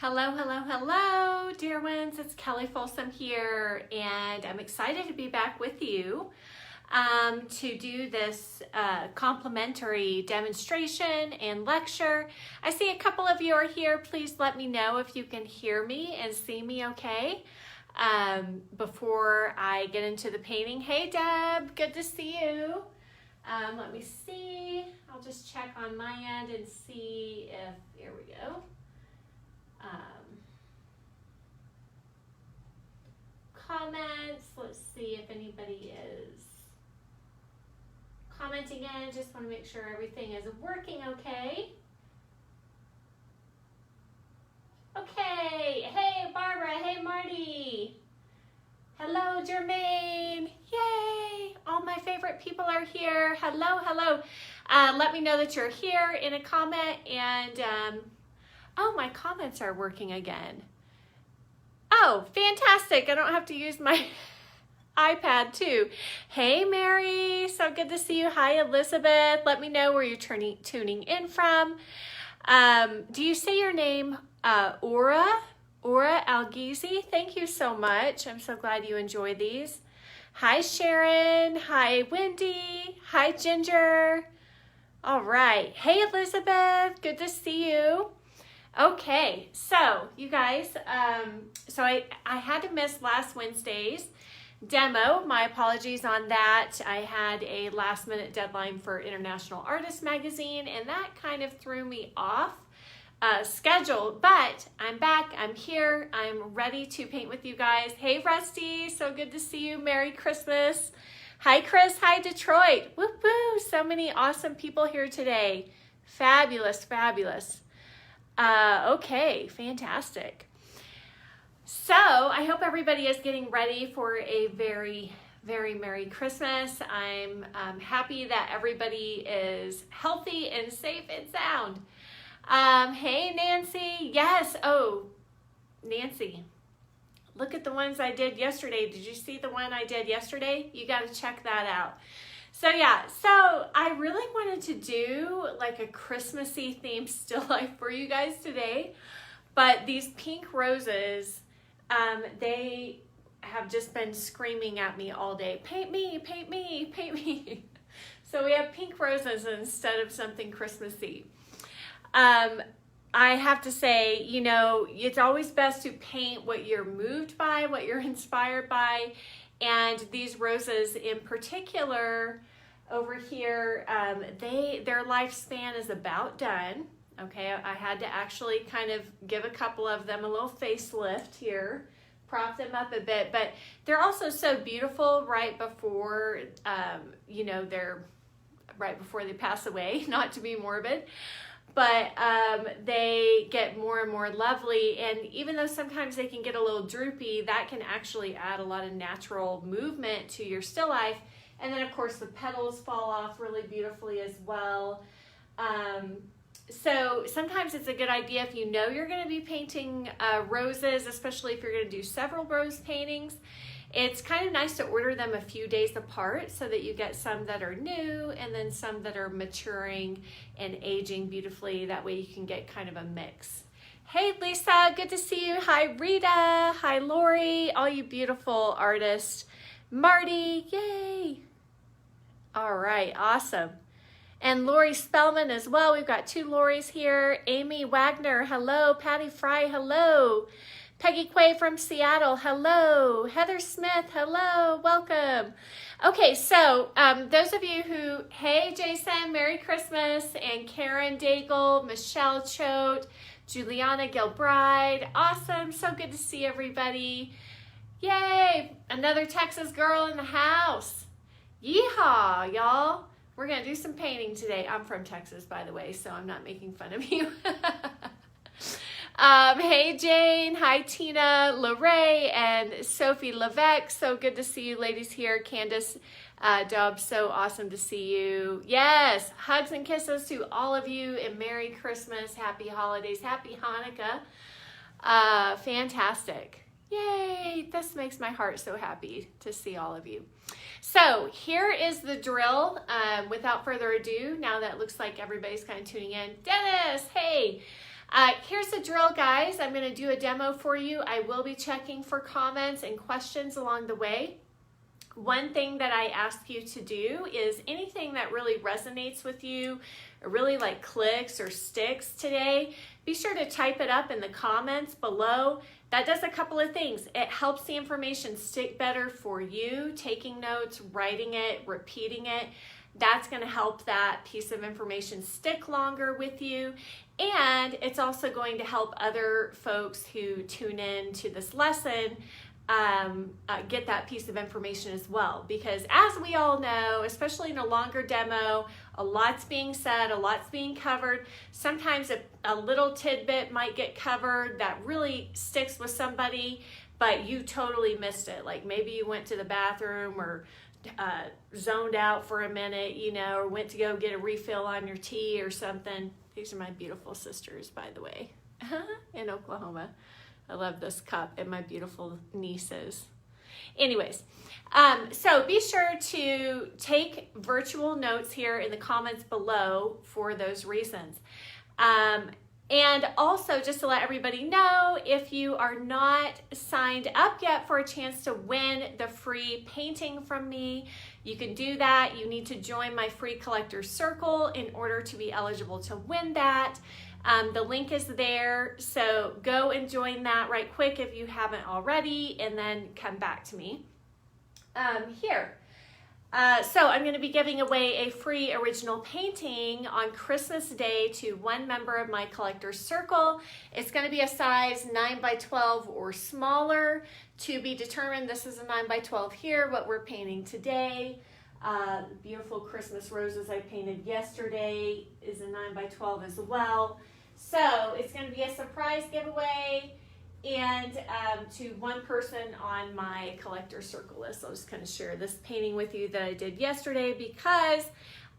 Hello, hello, hello, dear ones. It's Kelly Folsom here, and I'm excited to be back with you to do this complimentary demonstration and lecture. I see a couple of you are here. Please let me know if you can hear me and see me okay before I get into the painting. Hey, Deb, good to see you. Let me see. I'll just check on my end and see if, here we go. Comments, let's see if anybody is commenting in. Just want to make sure everything is working okay. Okay, hey Barbara, hey Marty. Hello Jermaine, yay! All my favorite people are here. Hello, hello. Let me know that you're here in a comment, and oh, my comments are working again. Oh, fantastic. I don't have to use my iPad too. Hey, Mary. So good to see you. Hi, Elizabeth. Let me know where you're tuning in from. Do you say your name Aura Algizi? Thank you so much. I'm so glad you enjoy these. Hi, Sharon. Hi, Wendy. Hi, Ginger. All right. Hey, Elizabeth. Good to see you. Okay, so you guys, so I had to miss last Wednesday's demo. My apologies on that. I had a last minute deadline for International Artist Magazine, and that kind of threw me off schedule, but I'm back, I'm here, I'm ready to paint with you guys. Hey Rusty, so good to see you. Merry Christmas. Hi Chris, hi Detroit. Whoop woo, so many awesome people here today. Fabulous, fabulous. Okay, fantastic. So I hope everybody is getting ready for a very, very Merry Christmas. I'm happy that everybody is healthy and safe and sound. Hey, Nancy. Yes. Oh, Nancy, look at the ones I did yesterday. Did you see the one I did yesterday? You got to check that out. So yeah, so I really wanted to do like a Christmassy themed still life for you guys today, but these pink roses, they have just been screaming at me all day, paint me, paint me, paint me. So we have pink roses instead of something Christmassy. I have to say, you know, it's always best to paint what you're moved by, what you're inspired by. And these roses in particular over here, their lifespan is about done. Okay, I had to actually kind of give a couple of them a little facelift here, prop them up a bit, but they're also so beautiful right before, you know, they're right before they pass away, not to be morbid. But they get more and more lovely, and even though sometimes they can get a little droopy, that can actually add a lot of natural movement to your still life. And then of course the petals fall off really beautifully as well. So sometimes it's a good idea, if you know you're going to be painting roses, especially if you're going to do several rose paintings, it's kind of nice to order them a few days apart so that you get some that are new and then some that are maturing and aging beautifully. That way you can get kind of a mix. Hey Lisa, good to see you. Hi Rita, hi Lori, all you beautiful artists. Marty, yay. All right, awesome. And Lori Spellman as well. We've got two Loris here. Amy Wagner, hello. Patty Fry, hello. Peggy Quay from Seattle, hello. Heather Smith, hello, welcome. Okay, so those of you who, hey Jason, Merry Christmas, and Karen Daigle, Michelle Choate, Juliana Gilbride, awesome, so good to see everybody. Yay, another Texas girl in the house. Yeehaw, y'all. We're gonna do some painting today. I'm from Texas, by the way, so I'm not making fun of you. Hey Jane, hi Tina, Lorraine, and Sophie Levesque. So good to see you ladies here. Candace Dobbs, so awesome to see you. Yes, hugs and kisses to all of you, and Merry Christmas, Happy Holidays, Happy Hanukkah. Fantastic. Yay, this makes my heart so happy to see all of you. So here is the drill. Without further ado, now that it looks like everybody's kind of tuning in. Dennis, hey. Here's the drill, guys. I'm going to do a demo for you. I will be checking for comments and questions along the way. One thing that I ask you to do is anything that really resonates with you, or really like clicks or sticks today, be sure to type it up in the comments below. That does a couple of things. It helps the information stick better for you, taking notes, writing it, repeating it. That's going to help that piece of information stick longer with you. And it's also going to help other folks who tune in to this lesson get that piece of information as well. Because as we all know, especially in a longer demo, a lot's being said, a lot's being covered. Sometimes a little tidbit might get covered that really sticks with somebody, but you totally missed it. Like maybe you went to the bathroom or zoned out for a minute, you know, or went to go get a refill on your tea or something. These are my beautiful sisters, by the way, in Oklahoma. I love this cup and my beautiful nieces. Anyways, so be sure to take virtual notes here in the comments below for those reasons. And also, just to let everybody know, if you are not signed up yet for a chance to win the free painting from me, you can do that. You need to join my free collector circle in order to be eligible to win that. The link is there, so go and join that right quick if you haven't already, and then come back to me here. So I'm going to be giving away a free original painting on Christmas Day to one member of my collector circle. It's going to be a size 9 by 12 or smaller, to be determined. This is a 9 by 12 here, what we're painting today. The beautiful Christmas roses I painted yesterday is a 9 by 12 as well. So it's going to be a surprise giveaway, and to one person on my collector circle list. I'll just kind of share this painting with you that I did yesterday because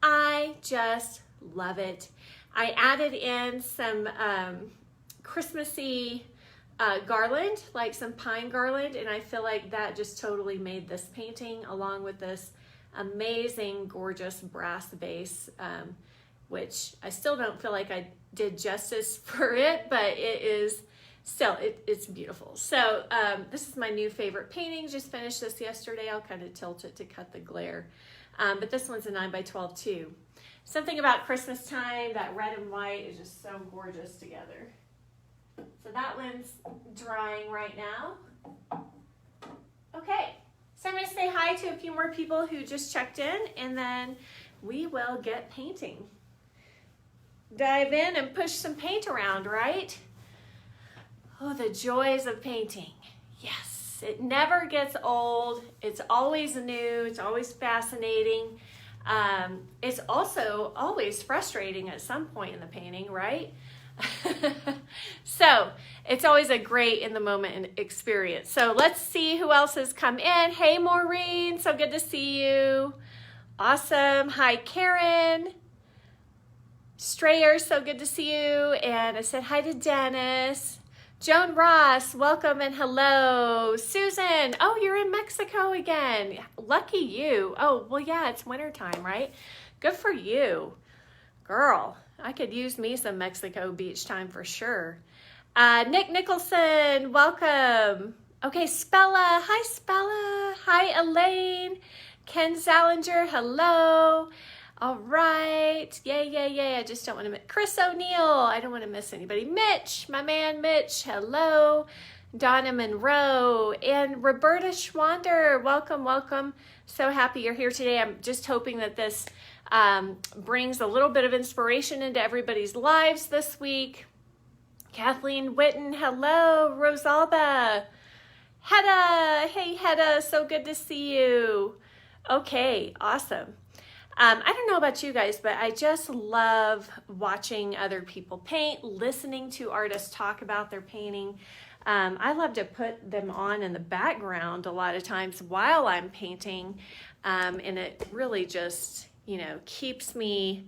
I just love it. I added in some Christmassy garland, like some pine garland, and I feel like that just totally made this painting, along with this amazing, gorgeous brass base, which I still don't feel like I did justice for it, but it is still, it's beautiful. So this is my new favorite painting. Just finished this yesterday. I'll kind of tilt it to cut the glare. But this one's a 9 by 12 too. Something about Christmas time, that red and white is just so gorgeous together. So that one's drying right now. Okay, so I'm going to say hi to a few more people who just checked in, and then we will get painting. Dive in and push some paint around, right? Oh, the joys of painting. Yes, it never gets old. It's always new. It's always fascinating. It's also always frustrating at some point in the painting, right? So it's always a great in the moment experience. So let's see who else has come in. Hey, Maureen, so good to see you. Awesome. Hi, Karen. Strayer, so good to see you. And I said hi to Dennis. Joan Ross, welcome and hello. Susan, oh, you're in Mexico again. Lucky you. Oh, well, yeah, it's wintertime, right? Good for you. Girl, I could use me some Mexico beach time for sure. Nick Nicholson, welcome. Okay, Spella. Hi, Spella. Hi, Elaine. Ken Zallinger, hello. All right. Yay. I just don't want to miss. Chris O'Neill. I don't want to miss anybody. Mitch, my man Mitch. Hello. Donna Monroe. And Roberta Schwander. Welcome. So happy you're here today. I'm just hoping that this brings a little bit of inspiration into everybody's lives this week. Kathleen Witten. Hello. Rosalba. Hedda. Hey, Hedda. So good to see you. Okay. Awesome. I don't know about you guys, but I just love watching other people paint, listening to artists talk about their painting. I love to put them on in the background a lot of times while I'm painting, and it really just, keeps me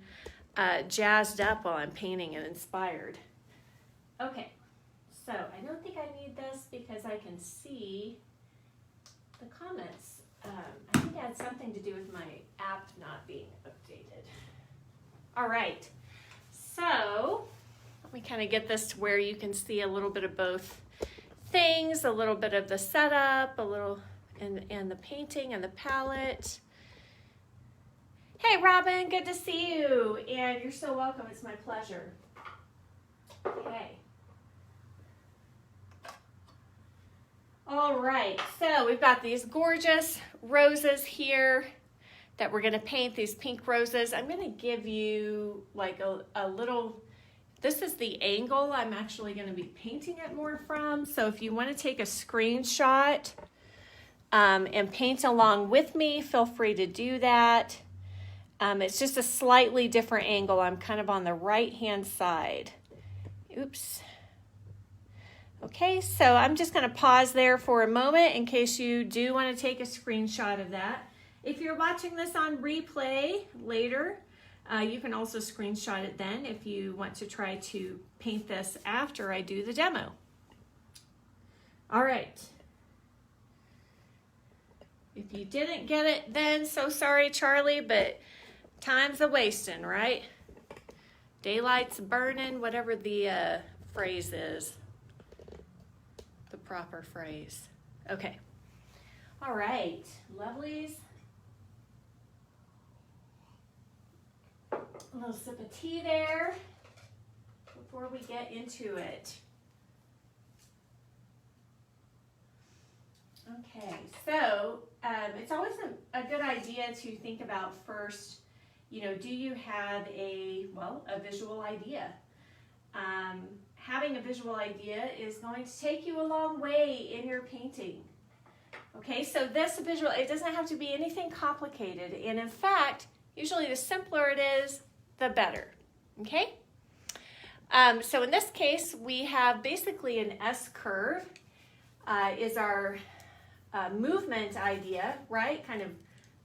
jazzed up while I'm painting and inspired. Okay, so I don't think I need this because I can see the comments. I think it had something to do with my app not being updated. All right, so Let me kind of get this to where you can see a little bit of both things, a little bit of the setup, a little, and the painting and the palette. Hey Robin, good to see you. And you're so welcome, it's my pleasure. Okay. All right, so we've got these gorgeous roses here that we're gonna paint, these pink roses. I'm gonna give you like a little, this is the angle I'm actually gonna be painting it more from. So if you wanna take a screenshot and paint along with me, feel free to do that. It's just a slightly different angle. I'm kind of on the right-hand side. Oops. Okay, so I'm just gonna pause there for a moment in case you do wanna take a screenshot of that. If you're watching this on replay later, you can also screenshot it then if you want to try to paint this after I do the demo. All right. If you didn't get it then, so sorry, Charlie, but time's a-wasting, right? Daylight's burning, whatever the phrase is. The proper phrase. Okay. All right, lovelies. A little sip of tea there before we get into it. Okay, so it's always a good idea to think about first, you know, do you have a visual idea? Having a visual idea is going to take you a long way in your painting. Okay, so this visual, it doesn't have to be anything complicated. And in fact, usually the simpler it is, the better. Okay? So in this case, we have basically an S curve is our movement idea, right? Kind of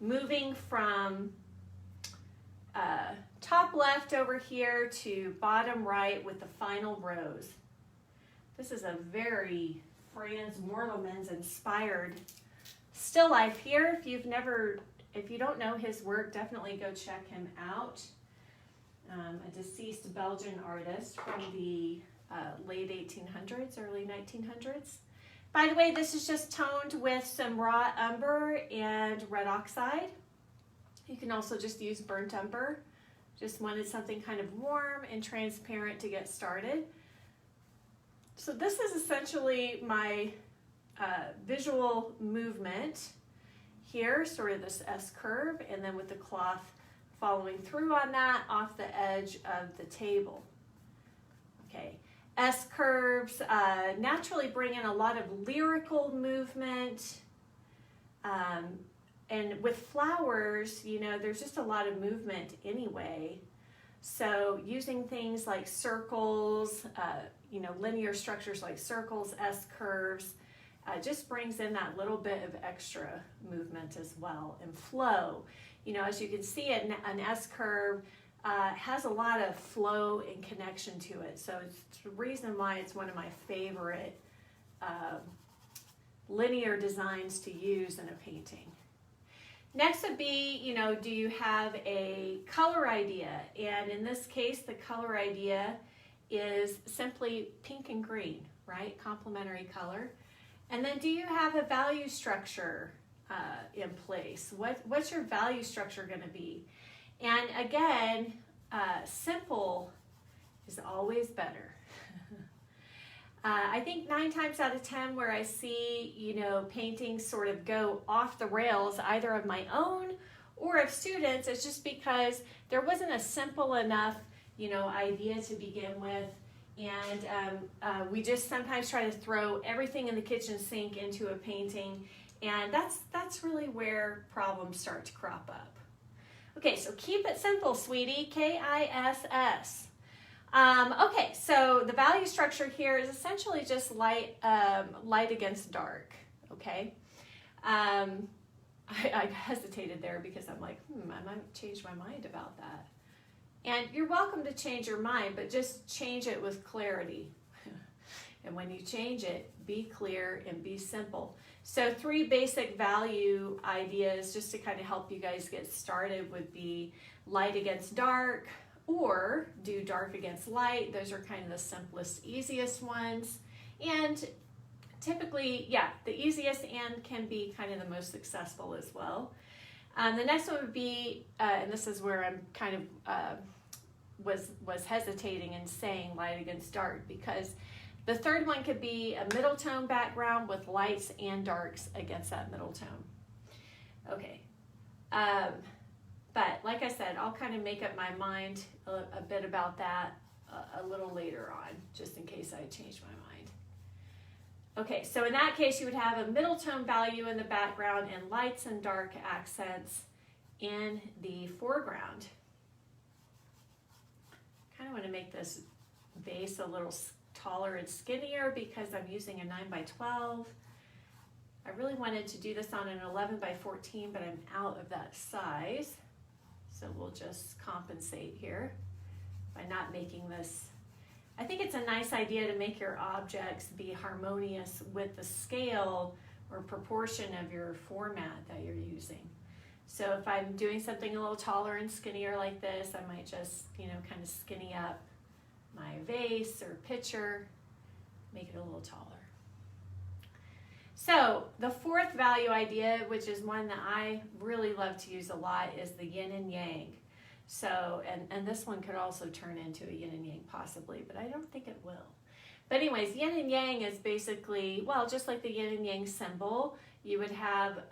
moving from top left over here to bottom right with the final rose. This is a very Franz Mortelmann's inspired still life here. If you don't know his work, definitely go check him out. A deceased Belgian artist from the late 1800s, early 1900s. By the way, this is just toned with some raw umber and red oxide. You can also just use burnt umber. Just wanted something kind of warm and transparent to get started. So this is essentially my visual movement here, sort of this S curve, and then with the cloth following through on that off the edge of the table. Okay, S curves naturally bring in a lot of lyrical movement. And with flowers, you know, there's just a lot of movement anyway. So using things like circles, you know, linear structures like circles, S curves, just brings in that little bit of extra movement as well, and flow. You know, as you can see, an S curve has a lot of flow and connection to it. So it's the reason why it's one of my favorite linear designs to use in a painting. Next would be, you know, do you have a color idea? And in this case, the color idea is simply pink and green, right? Complementary color. And then do you have a value structure in place? What's your value structure going to be? And again, simple is always better. I think 9 times out of 10 where I see, you know, paintings sort of go off the rails, either of my own or of students, it's just because there wasn't a simple enough, you know, idea to begin with. And we just sometimes try to throw everything in the kitchen sink into a painting. And that's really where problems start to crop up. Okay, so keep it simple, sweetie, K-I-S-S. Okay, so the value structure here is essentially just light against dark, okay? I hesitated there because I'm like, I might change my mind about that. And you're welcome to change your mind, but just change it with clarity. And when you change it, be clear and be simple. So 3 basic value ideas just to kind of help you guys get started would be light against dark, or do dark against light. Those are kind of the simplest, easiest ones. And typically, yeah, the easiest and can be kind of the most successful as well. The next one would be, and this is where I'm kind of was hesitating in saying light against dark, because the third one could be a middle tone background with lights and darks against that middle tone. Okay, but like I said, I'll kind of make up my mind a bit about that a little later on, just in case I change my mind. Okay, so in that case, you would have a middle tone value in the background and lights and dark accents in the foreground. Kind of want to make this base a little taller and skinnier because I'm using a 9x12. I really wanted to do this on an 11x14, but I'm out of that size. So we'll just compensate here by not making this. I think it's a nice idea to make your objects be harmonious with the scale or proportion of your format that you're using. So if I'm doing something a little taller and skinnier like this, I might just, kind of skinny up my vase or pitcher, make it a little taller. So the fourth value idea, which is one that I really love to use a lot, is the yin and yang. So, and this one could also turn into a yin and yang possibly, but I don't think it will. But anyways, yin and yang is basically, well, just like the yin and yang symbol, you would have,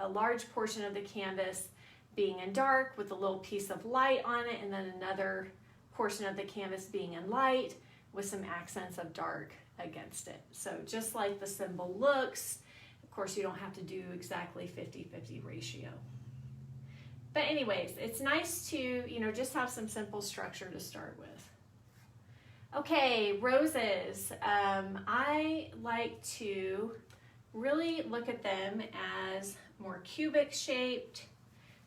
a large portion of the canvas being in dark with a little piece of light on it, and then another portion of the canvas being in light with some accents of dark against it. So just like the symbol looks, of course, you don't have to do exactly 50-50 ratio. But anyways, it's nice to, just have some simple structure to start with. Okay, roses. I like to really look at them as more cubic shaped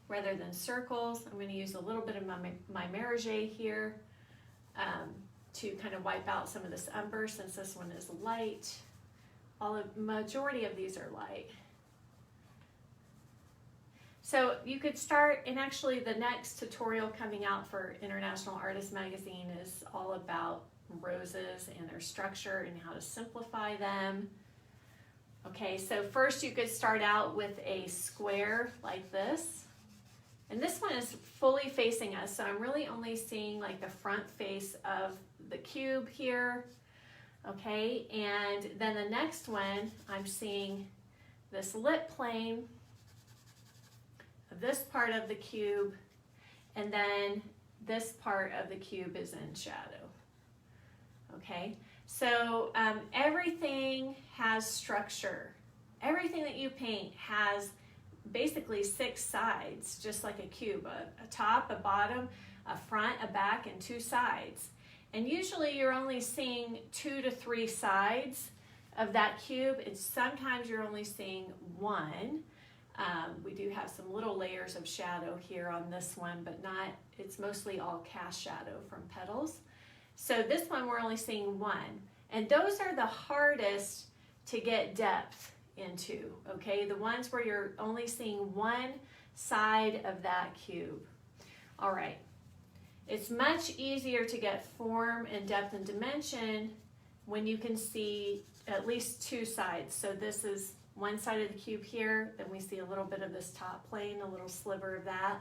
rather than circles. I'm going to use a little bit of my Merige here to kind of wipe out some of this umber, since this one is light. Majority of these are light. So you could start, and actually the next tutorial coming out for International Artist Magazine is all about roses and their structure and how to simplify them. Okay, so first you could start out with a square like this. And this one is fully facing us, so I'm really only seeing like the front face of the cube here. Okay, and then the next one, I'm seeing this lip plane of this part of the cube, and then this part of the cube is in shadow. Okay, so everything has structure. Everything that you paint has basically 6 sides, just like a cube, a top, a bottom, a front, a back, and 2 sides. And usually you're only seeing 2 to 3 sides of that cube, and sometimes you're only seeing 1. We do have some little layers of shadow here on this one, but it's mostly all cast shadow from Petals. So this one we're only seeing 1. And those are the hardest to get depth into, okay? The ones where you're only seeing 1 side of that cube. All right. It's much easier to get form and depth and dimension when you can see at least 2 sides. So this is one side of the cube here, then we see a little bit of this top plane, a little sliver of that.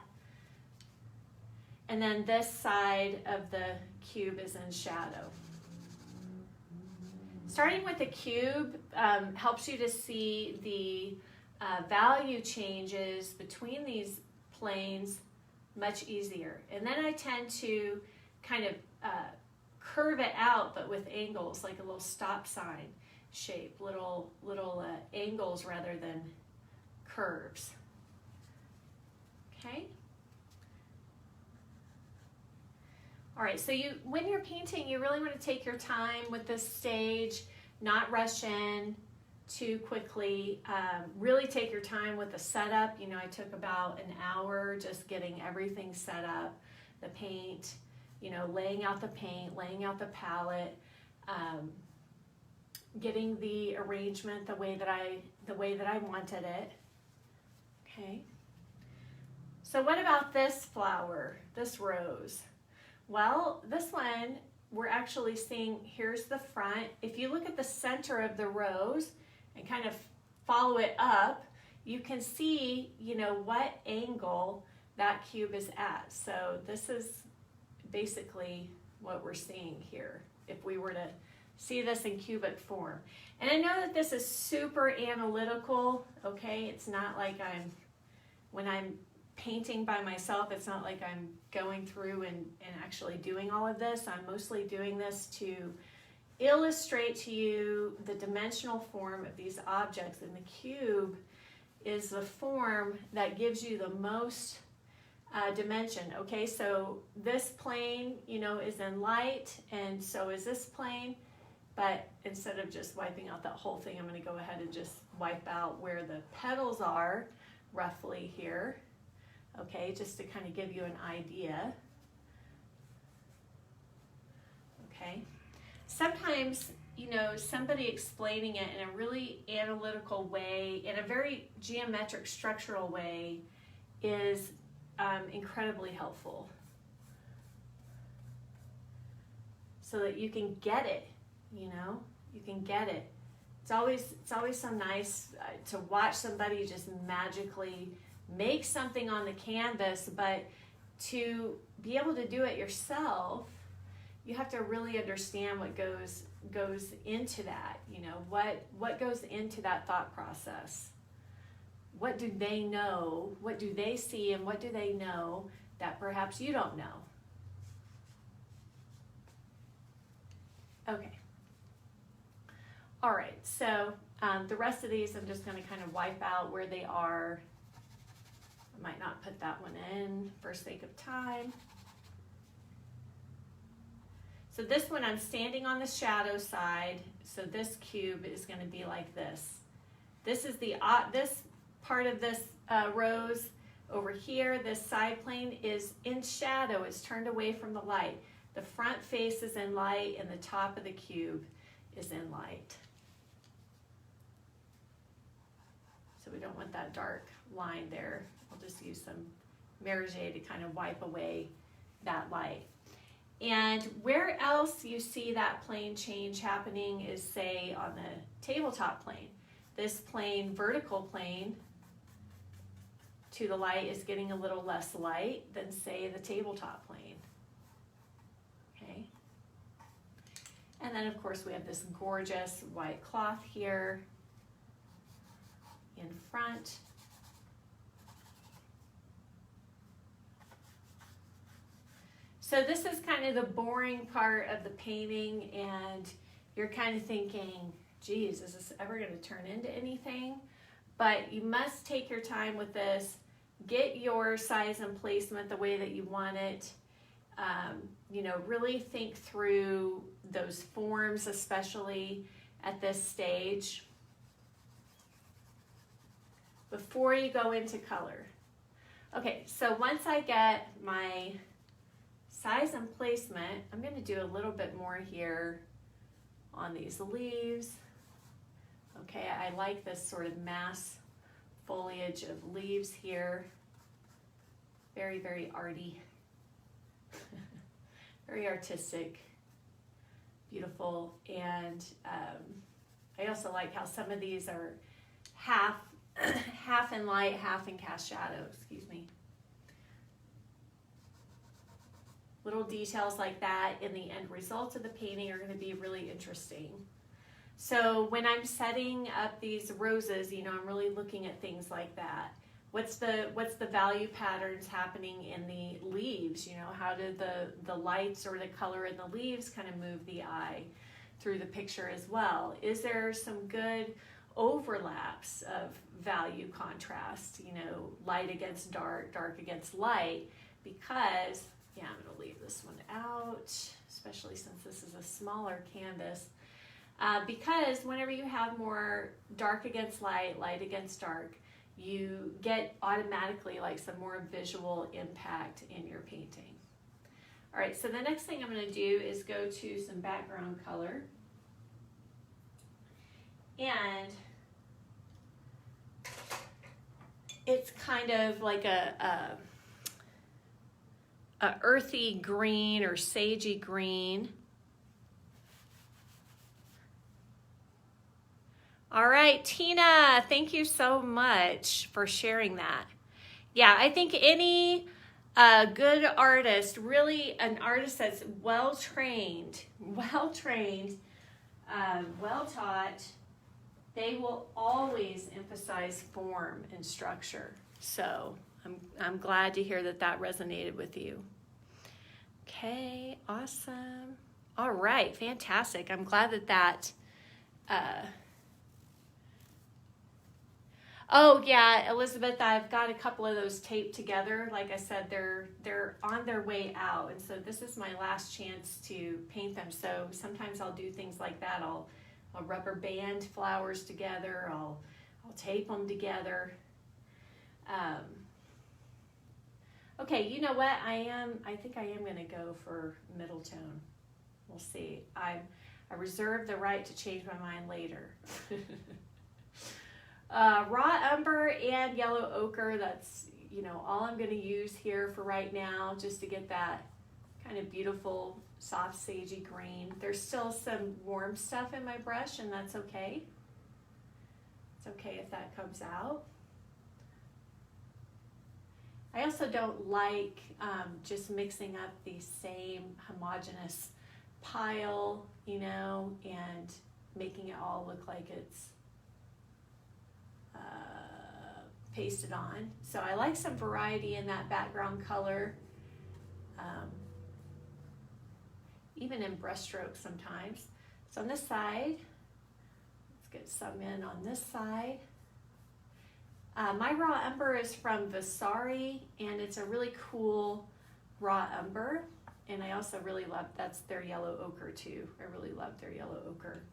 And then this side of the cube is in shadow. Starting with the cube helps you to see the value changes between these planes much easier. And then I tend to kind of curve it out, but with angles, like a little stop sign shape, little angles rather than curves. Okay. All right, so when you're painting, you really want to take your time with this stage, not rush in too quickly. Really take your time with the setup. I took about an hour just getting everything set up, the paint, laying out the paint, laying out the palette, getting the arrangement the way that I wanted it. Okay. So what about this flower, this rose? Well, this one, we're actually seeing, here's the front. If you look at the center of the rose and kind of follow it up, you can see, you know, what angle that cube is at. So this is basically what we're seeing here, if we were to see this in cubic form. And I know that this is super analytical, okay? It's not like when I'm painting by myself, it's not like I'm going through and actually doing all of this. I'm mostly doing this to illustrate to you the dimensional form of these objects, and the cube is the form that gives you the most dimension. Okay, so this plane, you know, is in light, and so is this plane, but instead of just wiping out that whole thing, I'm going to go ahead and just wipe out where the petals are roughly here. Okay, just to kind of give you an idea. Okay, sometimes, you know, somebody explaining it in a really analytical way, in a very geometric structural way, is incredibly helpful, so that you can get it, you know, you can get it. It's always so nice to watch somebody just magically make something on the canvas, but to be able to do it yourself, you have to really understand what goes into that, you know, what goes into that thought process. What do they know? What do they see, and what do they know that perhaps you don't know? Okay. All right, so the rest of these I'm just going to kind of wipe out where they are. I might not put that one in for sake of time. So this one, I'm standing on the shadow side, so this cube is going to be like this. This is this part of this rose over here. This side plane is in shadow. It's turned away from the light. The front face is in light, and the top of the cube is in light. So we don't want that dark line there. I'll just use some Merge to kind of wipe away that light. And where else you see that plane change happening is, say, on the tabletop plane. This plane, vertical plane, to the light is getting a little less light than, say, the tabletop plane. Okay. And then, of course, we have this gorgeous white cloth here in front. So this is kind of the boring part of the painting, and you're kind of thinking, geez, is this ever going to turn into anything? But you must take your time with this, get your size and placement the way that you want it. You know, really think through those forms, especially at this stage, before you go into color. Okay, so once I get my size and placement, I'm going to do a little bit more here on these leaves. Okay, I like this sort of mass foliage of leaves here. Very, very arty. Very artistic, beautiful. And I also like how some of these are half in light, half in cast shadow, excuse me. Little details like that in the end result of the painting are going to be really interesting. So when I'm setting up these roses, you know, I'm really looking at things like that. What's the value patterns happening in the leaves? You know, how do the lights or the color in the leaves kind of move the eye through the picture as well? Is there some good overlaps of value contrast? You know, light against dark, dark against light, because yeah, I'm going to leave this one out, especially since this is a smaller canvas. Because whenever you have more dark against light, light against dark, you get automatically like some more visual impact in your painting. All right, so the next thing I'm going to do is go to some background color. And it's kind of like a earthy green or sagey green. All right, Tina, thank you so much for sharing that. Yeah, I think any good artist, really an artist that's well-trained, well-taught, they will always emphasize form and structure. So I'm glad to hear that that resonated with you. Okay, awesome. All right, fantastic. I'm glad that that... Oh yeah, Elizabeth, I've got a couple of those taped together. Like I said, they're on their way out, and so this is my last chance to paint them. So sometimes I'll do things like that. I'll rubber band flowers together. I'll tape them together. Okay, you know what? I think I am going to go for middle tone. We'll see. I reserve the right to change my mind later. Raw umber and yellow ochre, that's, you know, all I'm going to use here for right now, just to get that kind of beautiful, soft, sagey green. There's still some warm stuff in my brush, and that's okay. It's okay if that comes out. I also don't like just mixing up the same homogeneous pile, you know, and making it all look like it's pasted on. So I like some variety in that background color, even in brush strokes sometimes. So on this side, let's get some in on this side. My raw umber is from Vasari, and it's a really cool raw umber. And I also really love, that's their yellow ochre too. I really love their yellow ochre.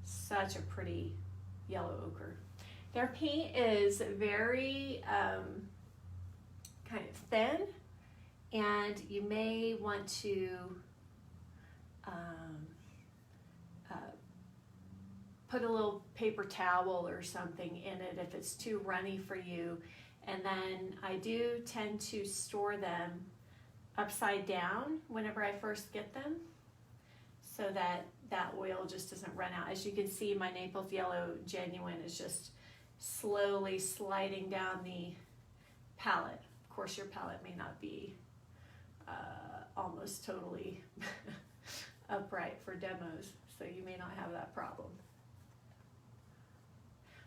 Such a pretty yellow ochre. Their paint is very kind of thin, and you may want to put a little paper towel or something in it if it's too runny for you. And then I do tend to store them upside down whenever I first get them, so that that oil just doesn't run out. As you can see, my Naples Yellow Genuine is just slowly sliding down the palette. Of course, your palette may not be almost totally upright for demos, so you may not have that problem.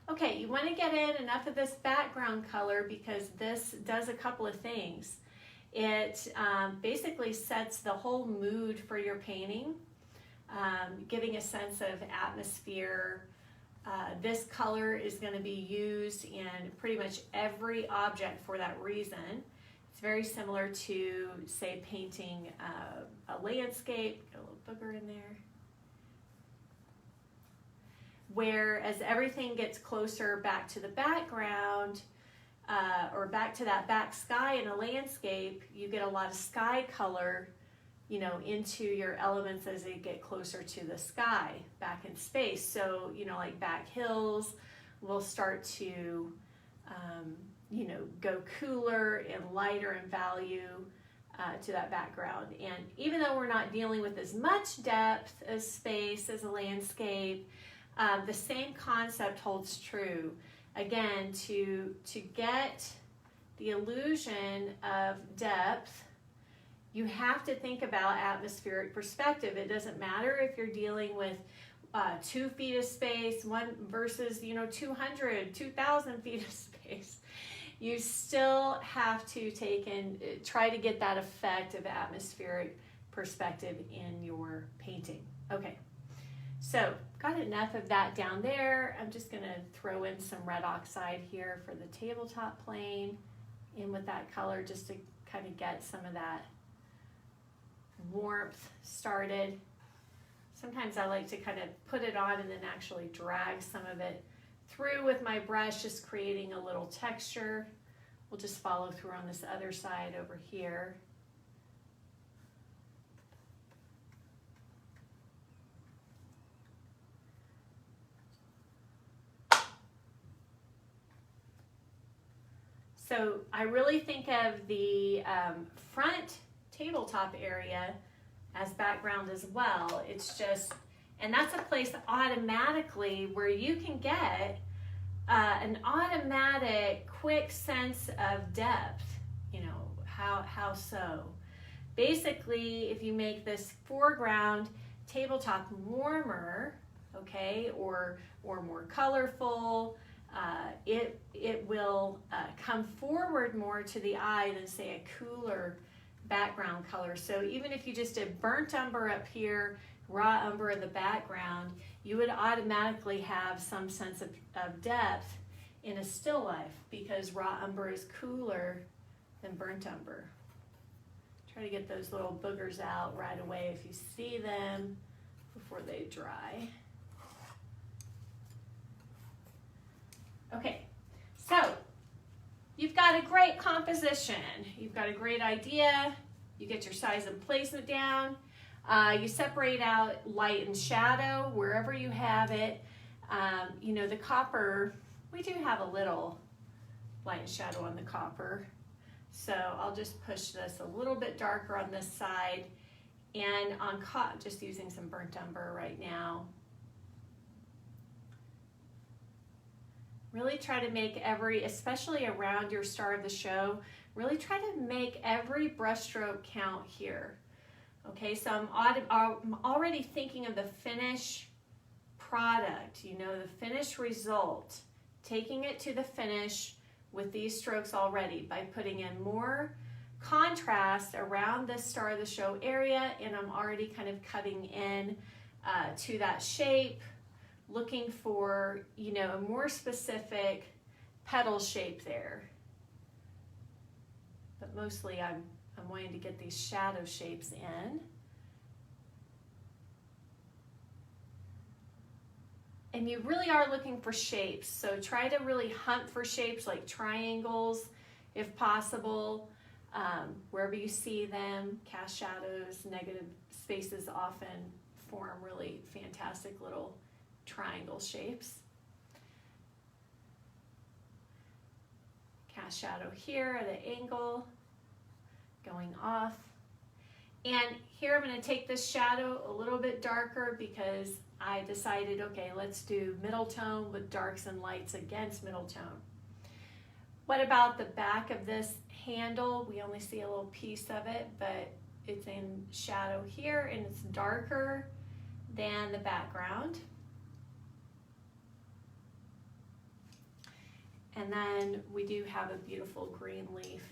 Okay, you want to get in enough of this background color because this does a couple of things. It basically sets the whole mood for your painting, giving a sense of atmosphere. This color is going to be used in pretty much every object for that reason. It's very similar to, say, painting a landscape. Got a little booger in there. Where as everything gets closer back to the background, or back to that back sky in a landscape, you get a lot of sky color, you know, into your elements as they get closer to the sky back in space. So, you know, like back hills will start to, you know, go cooler and lighter in value to that background. And even though we're not dealing with as much depth as space as a landscape, the same concept holds true. Again, to get the illusion of depth, you have to think about atmospheric perspective. It doesn't matter if you're dealing with 2 feet of space, one versus, you know, 200, 2,000 feet of space. You still have to take and try to get that effect of atmospheric perspective in your painting. Okay, so got enough of that down there. I'm just going to throw in some red oxide here for the tabletop plane in with that color, just to kind of get some of that warmth started. Sometimes I like to kind of put it on and then actually drag some of it through with my brush, just creating a little texture. We'll just follow through on this other side over here. So I really think of the front tabletop area as background as well. It's just, and that's a place automatically where you can get an automatic, quick sense of depth. You know, how so? Basically, if you make this foreground tabletop warmer, okay, or more colorful, it will come forward more to the eye than, say, a cooler background color. So even if you just did burnt umber up here, raw umber in the background, you would automatically have some sense of depth in a still life because raw umber is cooler than burnt umber. Try to get those little boogers out right away if you see them before they dry. Okay, so you've got a great composition. You've got a great idea. You get your size and placement down. You separate out light and shadow wherever you have it. You know, the copper, we do have a little light and shadow on the copper. So I'll just push this a little bit darker on this side. And on just using some burnt umber right now. Really try to make especially around your star of the show, really try to make every brushstroke count here. Okay, so I'm already thinking of the finished product, you know, the finished result, taking it to the finish with these strokes already by putting in more contrast around this star of the show area, and I'm already kind of cutting in to that shape, looking for, you know, a more specific petal shape there. But mostly I'm wanting to get these shadow shapes in. And you really are looking for shapes, so try to really hunt for shapes like triangles if possible. Wherever you see them, cast shadows, negative spaces often form really fantastic little triangle shapes. Cast shadow here at an angle, going off. And here I'm going to take this shadow a little bit darker because I decided, okay, let's do middle tone with darks and lights against middle tone. What about the back of this handle? We only see a little piece of it, but it's in shadow here and it's darker than the background. And then we do have a beautiful green leaf.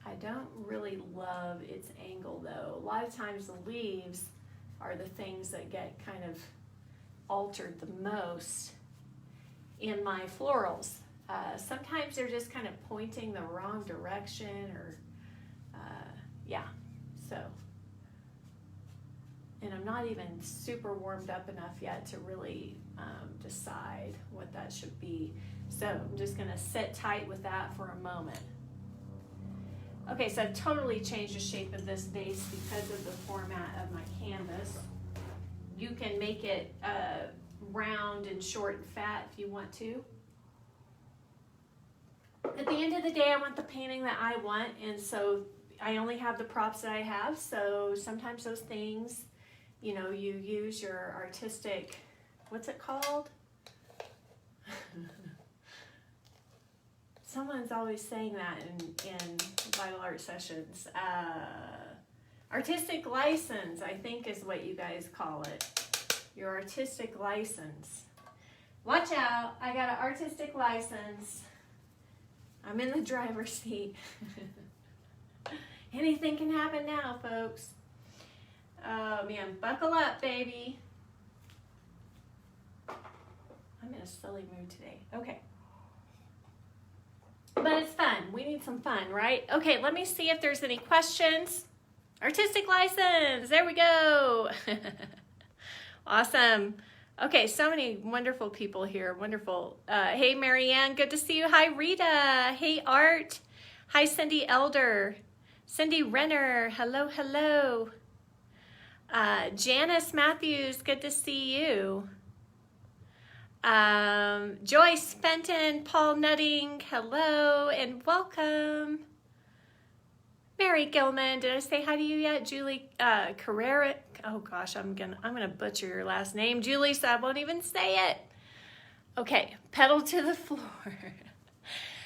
I don't really love its angle though. A lot of times the leaves are the things that get kind of altered the most in my florals. Sometimes they're just kind of pointing the wrong direction or, yeah, so. And I'm not even super warmed up enough yet to really decide what that should be. So I'm just gonna sit tight with that for a moment. Okay, so I've totally changed the shape of this vase because of the format of my canvas. You can make it round and short and fat if you want to. At the end of the day, I want the painting that I want, and so I only have the props that I have, so sometimes those things, you know, you use your artistic, what's it called? Someone's always saying that in Vital Art Sessions. Artistic license, I think is what you guys call it. Your artistic license. Watch out, I got an artistic license. I'm in the driver's seat. Anything can happen now, folks. Oh man, buckle up, baby. I'm in a silly mood today. Okay. But it's fun. We need some fun, right? Okay, let me see if there's any questions. Artistic license. There we go. Awesome. Okay, so many wonderful people here. Wonderful. Hey, Marianne. Good to see you. Hi, Rita. Hey, Art. Hi, Cindy Elder. Cindy Renner. Hello, hello. Janice Matthews. Good to see you. Joyce Fenton, Paul Nutting, hello and welcome. Mary Gilman, did I say hi to you yet? Julie Carrera, oh gosh, I'm gonna butcher your last name. Julie, so I won't even say it. Okay, pedal to the floor.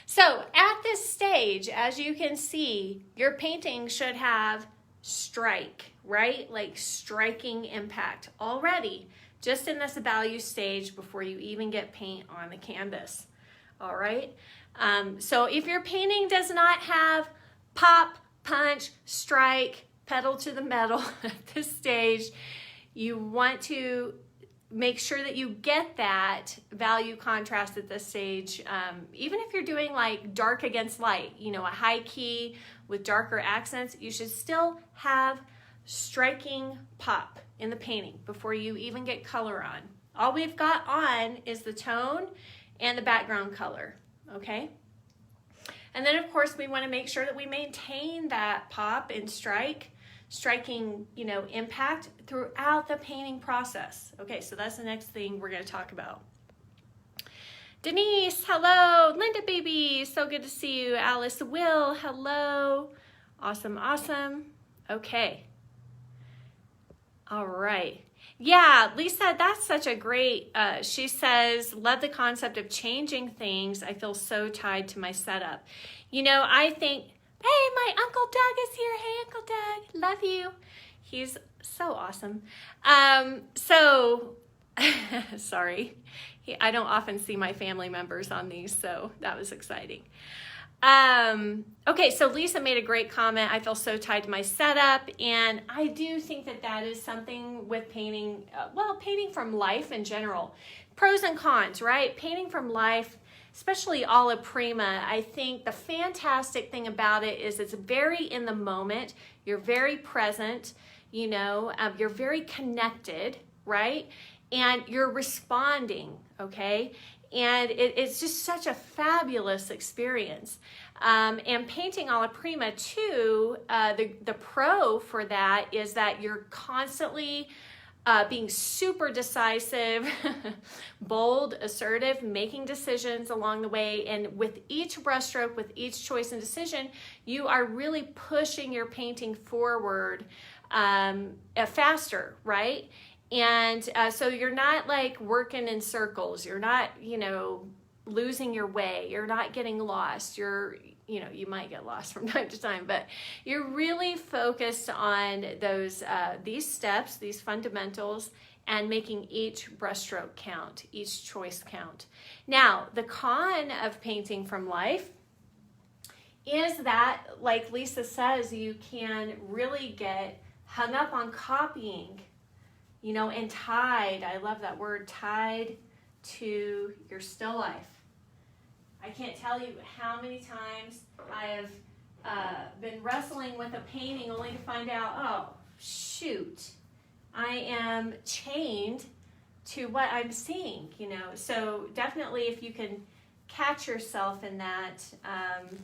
So at this stage, as you can see, your painting should have strike, right? Like striking impact already, just in this value stage before you even get paint on the canvas. All right. So if your painting does not have pop, punch, strike, pedal to the metal at this stage, you want to make sure that you get that value contrast at this stage. Even if you're doing like dark against light, you know, a high key with darker accents, you should still have striking pop in the painting before you even get color on. All we've got on is the tone and the background color, okay? And then of course we want to make sure that we maintain that pop and striking, you know, impact throughout the painting process. Okay, so that's the next thing we're going to talk about. Denise, hello. Linda baby, so good to see you. Alice Will, hello. Awesome, awesome. Okay. All right. Yeah, Lisa, that's such a great, she says, love the concept of changing things. I feel so tied to my setup. You know, I think, hey, my Uncle Doug is here. Hey, Uncle Doug, love you. He's so awesome. Sorry. I don't often see my family members on these, so that was exciting. Okay, so Lisa made a great comment. I feel so tied to my setup, and I do think that that is something with painting, painting from life in general. Pros and cons, right? Painting from life, especially alla prima, I think the fantastic thing about it is it's very in the moment. You're very present, you know, you're very connected, right? And you're responding, okay? And it's just such a fabulous experience. And painting alla prima too, the pro for that is that you're constantly being super decisive, bold, assertive, making decisions along the way. And with each brushstroke, with each choice and decision, you are really pushing your painting forward faster, right? And so you're not like working in circles. You're not, you know, losing your way. You're not getting lost. You're, you know, you might get lost from time to time, but you're really focused on those, these steps, these fundamentals, and making each brushstroke count, each choice count. Now, the con of painting from life is that, like Lisa says, you can really get hung up on copying, you know, and tied, I love that word, tied to your still life. I can't tell you how many times I have been wrestling with a painting only to find out, oh, shoot, I am chained to what I'm seeing, you know. So definitely if you can catch yourself in that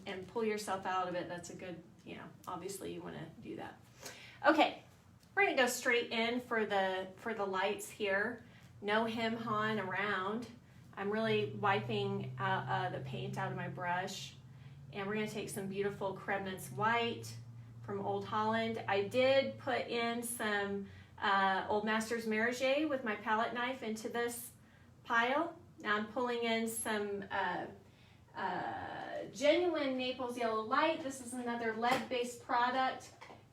and pull yourself out of it, that's a good, you know, obviously you want to do that. Okay. We're going to go straight in for the lights here. No hem-hawing around. I'm really wiping the paint out of my brush. And we're going to take some beautiful Krebnitz white from Old Holland. I did put in some Old Masters Merige with my palette knife into this pile. Now I'm pulling in some genuine Naples Yellow Light. This is another lead-based product.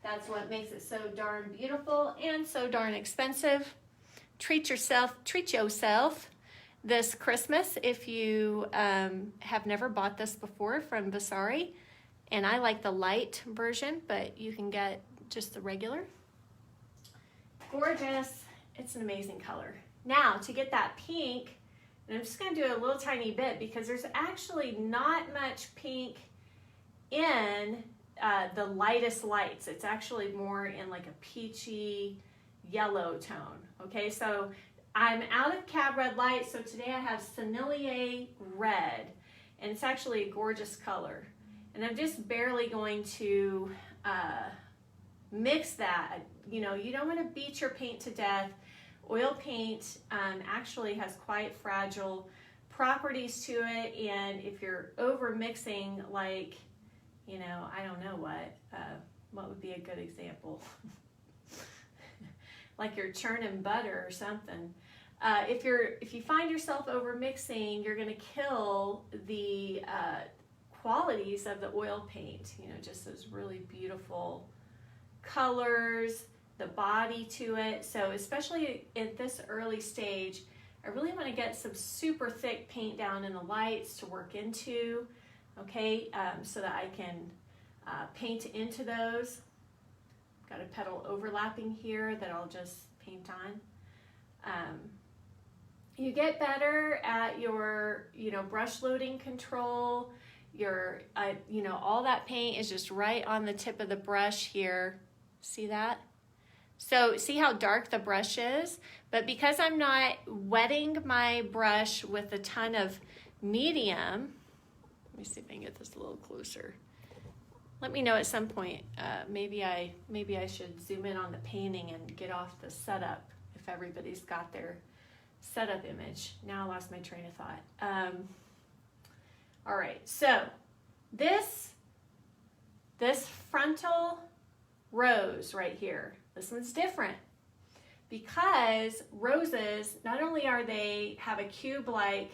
That's what makes it so darn beautiful and so darn expensive. Treat yourself this Christmas if you have never bought this before from Vasari. And I like the light version, but you can get just the regular. Gorgeous. It's an amazing color. Now to get that pink, and I'm just going to do a little tiny bit because there's actually not much pink in the lightest lights. It's actually more in like a peachy yellow tone. Okay, so I'm out of Cab Red Light, so today I have Sennelier Red, and it's actually a gorgeous color. And I'm just barely going to mix that. You know, you don't want to beat your paint to death. Oil paint actually has quite fragile properties to it, and if you're over mixing like you know, I don't know what would be a good example. Like you're churning butter or something. If you find yourself over mixing, you're going to kill the qualities of the oil paint. You know, just those really beautiful colors, the body to it. So especially at this early stage, I really want to get some super thick paint down in the lights to work into, okay, so that I can paint into those. Got a petal overlapping here that I'll just paint on. You get better at your, you know, brush loading control. Your, you know, all that paint is just right on the tip of the brush here. See that? So see how dark the brush is? But because I'm not wetting my brush with a ton of medium, let me see if I can get this a little closer. Let me know at some point. Maybe I should zoom in on the painting and get off the setup if everybody's got their setup image. Now I lost my train of thought. All right, so this Frontal Rose right here, this one's different because roses, not only are they have a cube-like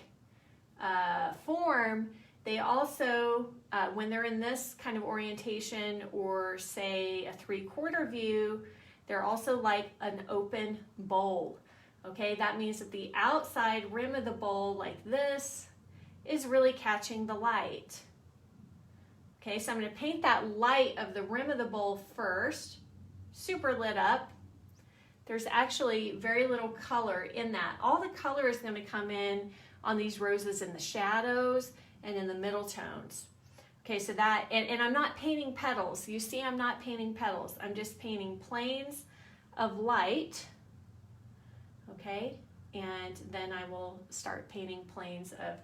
form, they also, when they're in this kind of orientation or say a 3/4 view, they're also like an open bowl. Okay, that means that the outside rim of the bowl, like this, is really catching the light. Okay, so I'm going to paint that light of the rim of the bowl first, super lit up. There's actually very little color in that. All the color is going to come in on these roses in the shadows and in the middle tones. Okay, so that, and I'm not painting petals. You see, I'm not painting petals. I'm just painting planes of light. Okay, and then I will start painting planes of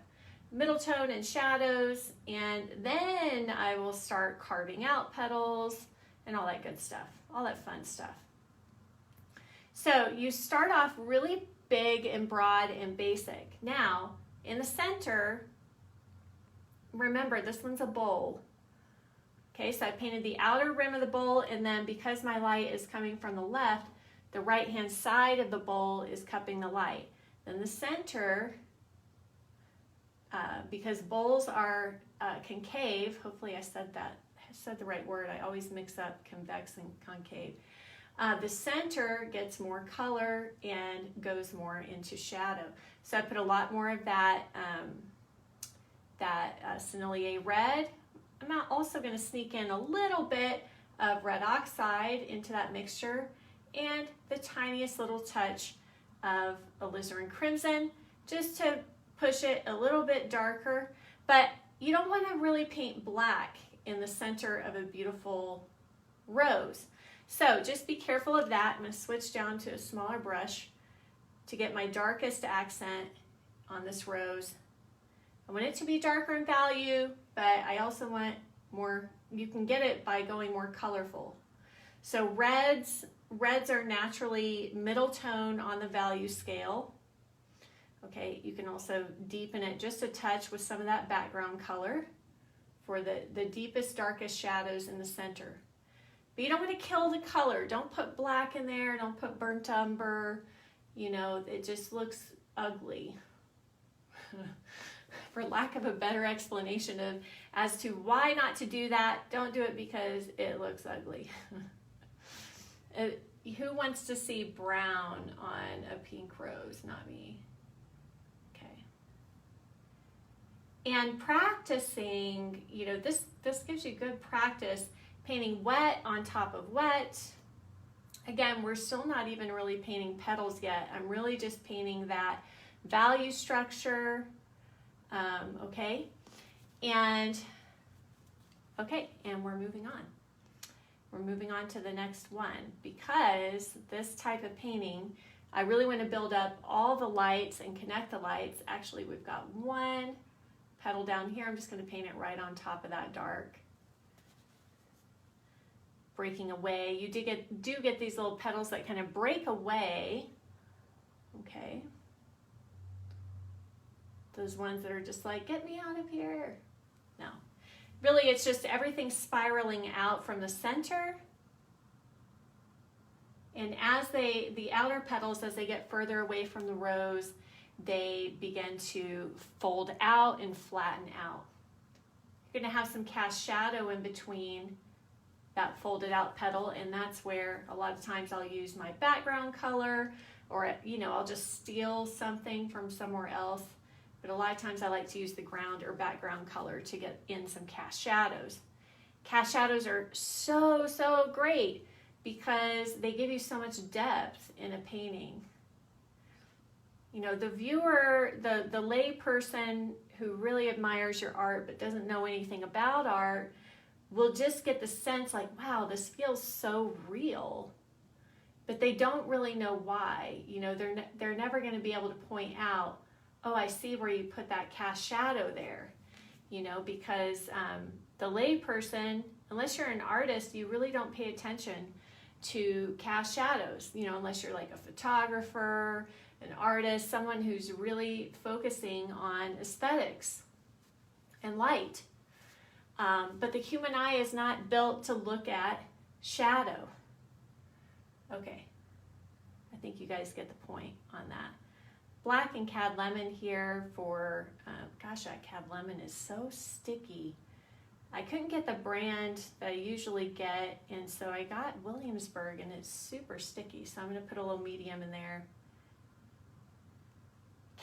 middle tone and shadows, and then I will start carving out petals and all that good stuff, all that fun stuff. So you start off really big and broad and basic. Now, in the center, remember this one's a bowl. Okay, so I painted the outer rim of the bowl, and then because my light is coming from the left, the right-hand side of the bowl is cupping the light. Then the center, because bowls are concave, hopefully I said the right word. I always mix up convex and concave. The center gets more color and goes more into shadow. So I put a lot more of that Sennelier red. I'm also going to sneak in a little bit of red oxide into that mixture and the tiniest little touch of alizarin crimson just to push it a little bit darker. But you don't want to really paint black in the center of a beautiful rose. So just be careful of that. I'm going to switch down to a smaller brush to get my darkest accent on this rose. I want it to be darker in value, but I also want more, you can get it by going more colorful. So reds are naturally middle tone on the value scale. Okay, you can also deepen it just a touch with some of that background color for the deepest, darkest shadows in the center. But you don't want to kill the color. Don't put black in there, don't put burnt umber. You know, it just looks ugly. For lack of a better explanation as to why not to do that, don't do it because it looks ugly. Who wants to see brown on a pink rose? Not me. Okay. And practicing, you know, this gives you good practice painting wet on top of wet. Again, we're still not even really painting petals yet. I'm really just painting that value structure. Okay. And we're moving on. We're moving on to the next one because this type of painting, I really want to build up all the lights and connect the lights. Actually, we've got one petal down here. I'm just going to paint it right on top of that dark. Breaking away. You do get these little petals that kind of break away. Okay. Those ones that are just like, get me out of here. No. really it's just everything spiraling out from the center. And as the outer petals, as they get further away from the rose, they begin to fold out and flatten out. You're going to have some cast shadow in between that folded out petal, and that's where a lot of times I'll use my background color, or I'll just steal something from somewhere else. But a lot of times I like to use the ground or background color to get in some cast shadows. Cast shadows are so great because they give you so much depth in a painting. The viewer, the lay person who really admires your art but doesn't know anything about art will just get the sense like, wow, this feels so real. But they don't really know why. They're never going to be able to point out, oh, I see where you put that cast shadow there. Because the lay person, unless you're an artist, you really don't pay attention to cast shadows, unless you're like a photographer, an artist, someone who's really focusing on aesthetics and light. But the human eye is not built to look at shadow. Okay, I think you guys get the point on that. Black and cad lemon here for, gosh, that cad lemon is so sticky. I couldn't get the brand that I usually get, and so I got Williamsburg, and it's super sticky, so I'm going to put a little medium in there.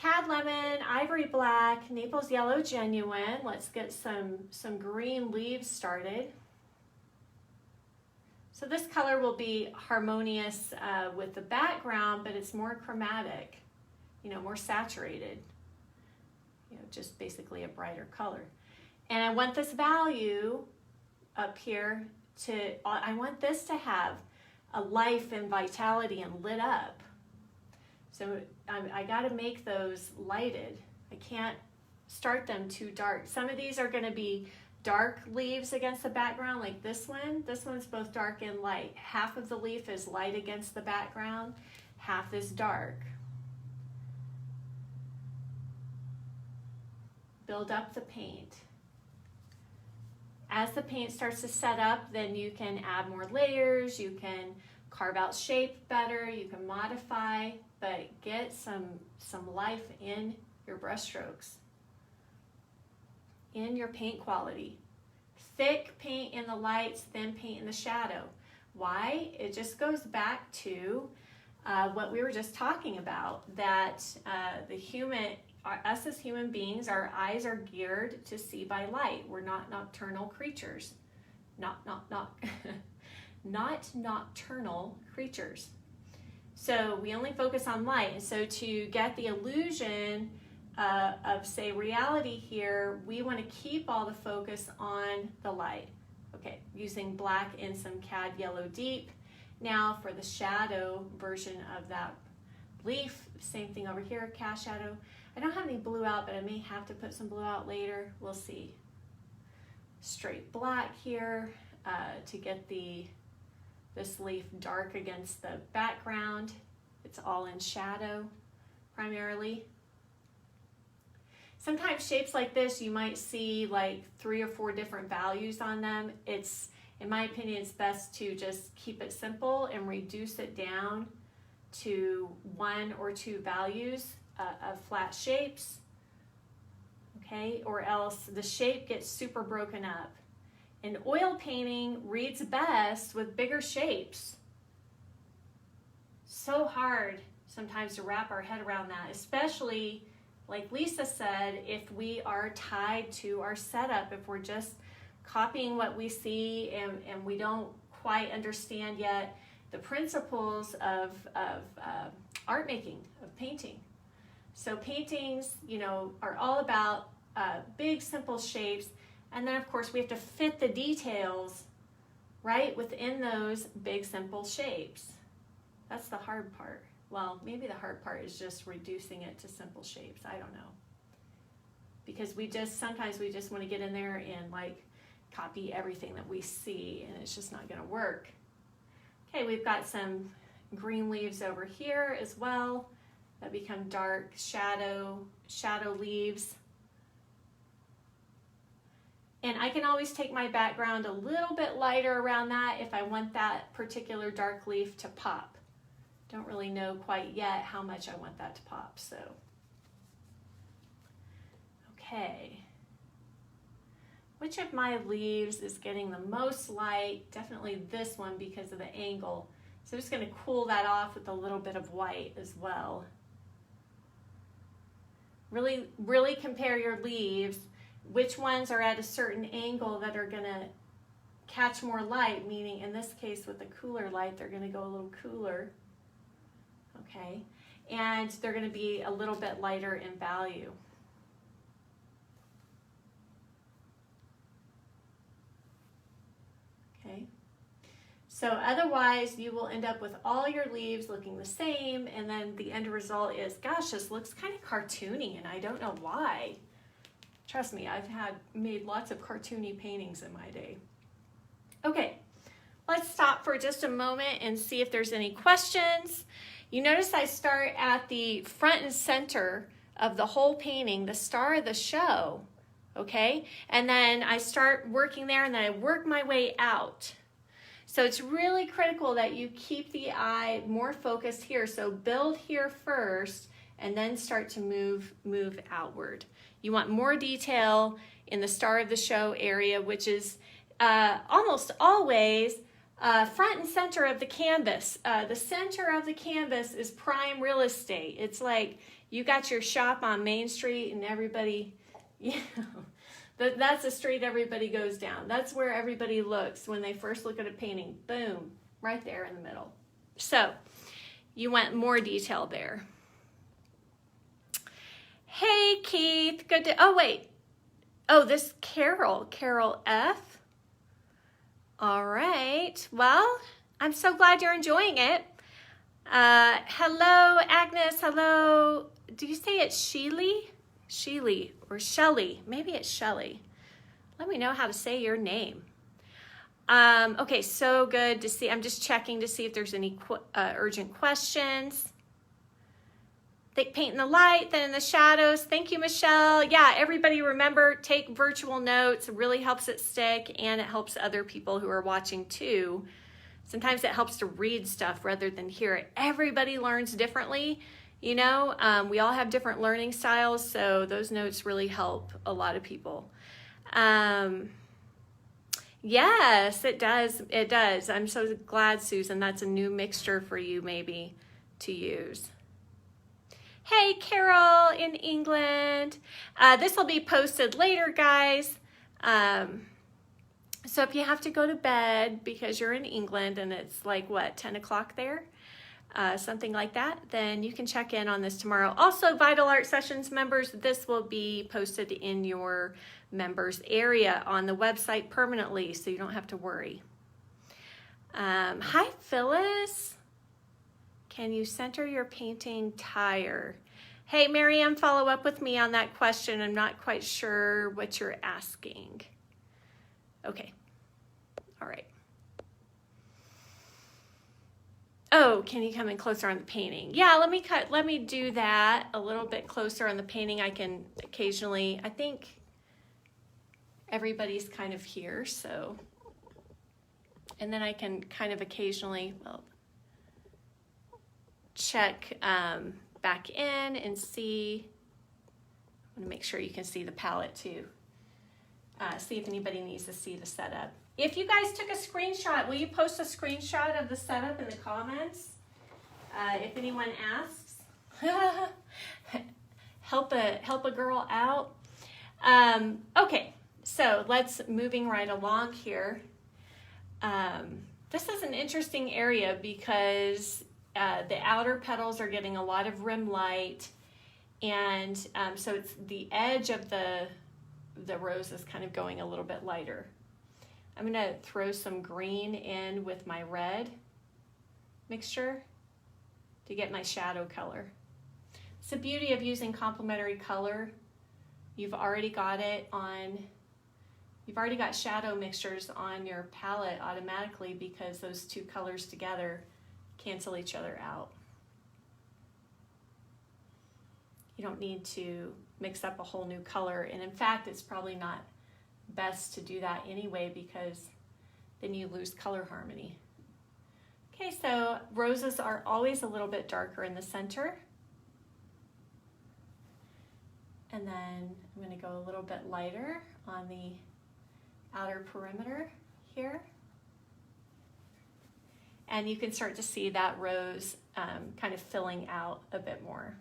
Cad lemon, ivory black, Naples yellow genuine. Let's get some green leaves started. So this color will be harmonious with the background, but it's more chromatic, more saturated, just basically a brighter color. And I want this value up here I want this to have a life and vitality and lit up. So I got to make those lighted. I can't start them too dark. Some of these are going to be dark leaves against the background, like this one. This one's both dark and light. Half of the leaf is light against the background, half is dark. Build up the paint. As the paint starts to set up, then you can add more layers, you can carve out shape better, you can modify, but get some life in your brush strokes, in your paint quality. Thick paint in the lights, thin paint in the shadow. Why? It just goes back to what we were just talking about, that us as human beings, our eyes are geared to see by light. We're not nocturnal creatures. Not nocturnal creatures. So we only focus on light. And so to get the illusion of, say, reality here, we want to keep all the focus on the light. Okay, using black and some cad yellow deep. Now for the shadow version of that leaf, same thing over here, cast shadow. I don't have any blue out, but I may have to put some blue out later. We'll see. Straight black here to get this leaf dark against the background. It's all in shadow primarily. Sometimes shapes like this, you might see like 3 or 4 different values on them. In my opinion, it's best to just keep it simple and reduce it down to 1 or 2 values of flat shapes, okay? Or else the shape gets super broken up. And oil painting reads best with bigger shapes. So hard sometimes to wrap our head around that, especially, like Lisa said, if we are tied to our setup, if we're just copying what we see and we don't quite understand yet the principles of art making, of painting. So paintings, are all about big, simple shapes. And then, of course, we have to fit the details right within those big, simple shapes. That's the hard part. Well, maybe the hard part is just reducing it to simple shapes. I don't know. Because sometimes we just want to get in there and like copy everything that we see, and it's just not going to work. Okay, we've got some green leaves over here as well that become dark shadow leaves. And I can always take my background a little bit lighter around that if I want that particular dark leaf to pop. Don't really know quite yet how much I want that to pop, so. Okay. Which of my leaves is getting the most light? Definitely this one because of the angle. So I'm just going to cool that off with a little bit of white as well. Really compare your leaves. Which ones are at a certain angle that are going to catch more light, meaning in this case with the cooler light, they're going to go a little cooler. Okay, and they're going to be a little bit lighter in value. Okay, so otherwise you will end up with all your leaves looking the same, and then the end result is, gosh, this looks kind of cartoony, and I don't know why. Trust me, I've made lots of cartoony paintings in my day. Okay, let's stop for just a moment and see if there's any questions. You notice I start at the front and center of the whole painting, the star of the show, okay? And then I start working there, and then I work my way out. So it's really critical that you keep the eye more focused here. So build here first, and then start to move outward. You want more detail in the star of the show area, which is almost always front and center of the canvas. The center of the canvas is prime real estate. It's like you got your shop on Main Street and everybody, you know, that's the street everybody goes down. That's where everybody looks when they first look at a painting. Boom, right there in the middle. So you want more detail there. Hey, Keith, good to, oh, wait. Oh, this Carol F. All right, well, I'm so glad you're enjoying it. Hello, Agnes, hello. Do you say it's Sheely? Sheely or Shelly? Maybe it's Shelly. Let me know how to say your name. Okay, so good to see. I'm just checking to see if there's any urgent questions. Thick paint in the light, then in the shadows. Thank you, Michelle. Yeah, everybody remember, take virtual notes. It really helps it stick, and it helps other people who are watching too. Sometimes it helps to read stuff rather than hear it. Everybody learns differently, you know. We all have different learning styles, so those notes really help a lot of people. Yes, it does. It does. I'm so glad, Susan. That's a new mixture for you maybe to use. Hey, Carol in England. This will be posted later, guys. So if you have to go to bed because you're in England and it's like, what, 10 o'clock there? Something like that, then you can check in on this tomorrow. Also, Vital Art Sessions members, this will be posted in your members area on the website permanently, so you don't have to worry. Hi, Phyllis. Can you center your painting tire? Hey, Miriam, follow up with me on that question. I'm not quite sure what you're asking. Okay, all right. Oh, can you come in closer on the painting? Yeah, let me do that a little bit closer on the painting. I can occasionally, I think everybody's kind of here, so, and then I can kind of occasionally, well, check back in and see. I want to make sure you can see the palette too. See if anybody needs to see the setup. If you guys took a screenshot, will you post a screenshot of the setup in the comments? If anyone asks. help a girl out. Okay, so let's moving right along here. This is an interesting area because the outer petals are getting a lot of rim light, and so it's the edge of the rose is kind of going a little bit lighter. I'm going to throw some green in with my red mixture to get my shadow color. It's the beauty of using complementary color. You've already got shadow mixtures on your palette automatically because those two colors together cancel each other out. You don't need to mix up a whole new color, and in fact, it's probably not best to do that anyway, because then you lose color harmony. Okay, so roses are always a little bit darker in the center. And then I'm going to go a little bit lighter on the outer perimeter here. And you can start to see that rose kind of filling out a bit more.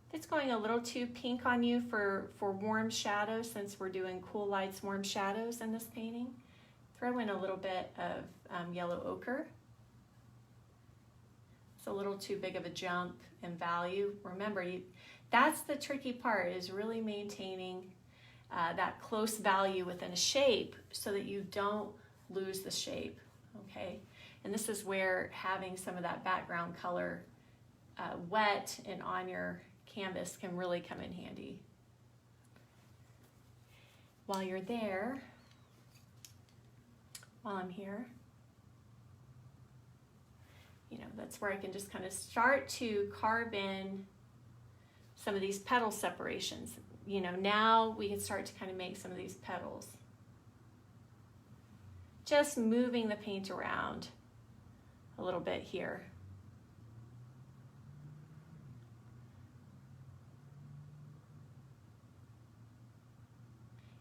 If it's going a little too pink on you for warm shadows, since we're doing cool lights, warm shadows in this painting, throw in a little bit of yellow ochre. It's a little too big of a jump in value. Remember, that's the tricky part, is really maintaining that close value within a shape so that you don't lose the shape, okay? And this is where having some of that background color wet and on your canvas can really come in handy. While you're there, while I'm here, you know, that's where I can just kind of start to carve in some of these petal separations. You know, now we can start to kind of make some of these petals. Just moving the paint around a little bit here.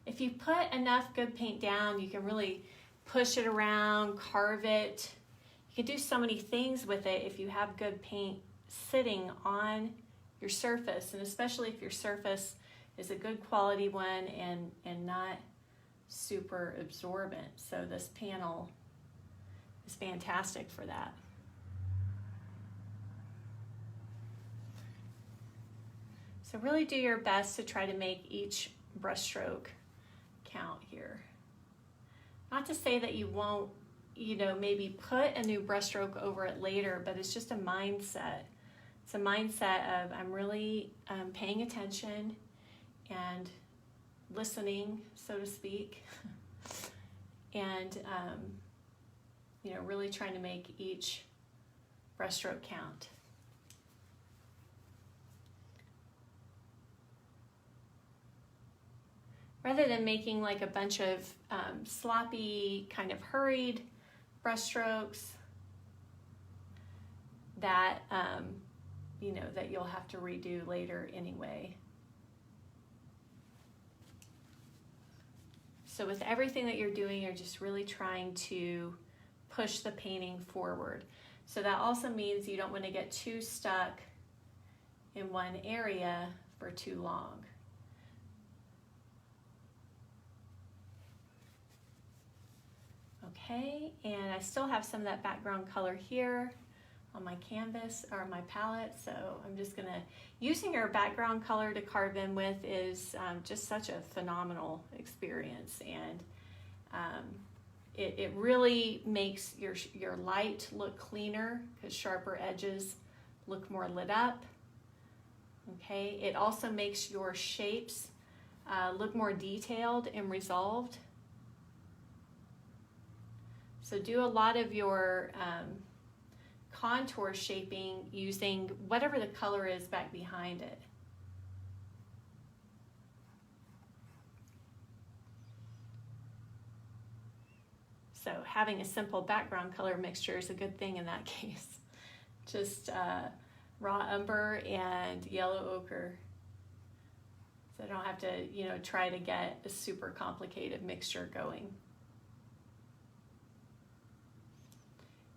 If you put enough good paint down, you can really push it around, carve it. You can do so many things with it if you have good paint sitting on your surface, and especially if your surface is a good quality one and not super absorbent. So this panel is fantastic for that. So really do your best to try to make each brushstroke count here. Not to say that you won't, you know, maybe put a new brushstroke over it later, but it's just a mindset. It's a mindset of I'm really paying attention and listening, so to speak, and you know, really trying to make each brushstroke count. Rather than making like a bunch of sloppy, kind of hurried brushstrokes that you know, that you'll have to redo later anyway. So with everything that you're doing, you're just really trying to push the painting forward. So that also means you don't want to get too stuck in one area for too long. Okay, and I still have some of that background color here on my canvas or my palette, so I'm just gonna, using your background color to carve in with is just such a phenomenal experience, and it really makes your light look cleaner because sharper edges look more lit up. Okay, it also makes your shapes look more detailed and resolved. So do a lot of your contour shaping using whatever the color is back behind it. So having a simple background color mixture is a good thing in that case. Just raw umber and yellow ochre. So I don't have to, you know, try to get a super complicated mixture going.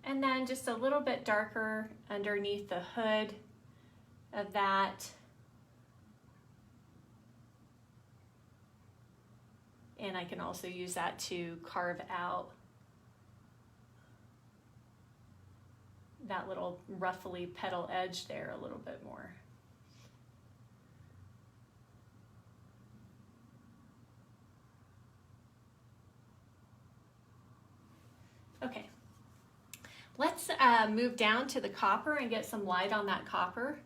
And then just a little bit darker underneath the hood of that. And I can also use that to carve out that little ruffly petal edge there a little bit more. Okay. Let's move down to the copper and get some light on that copper.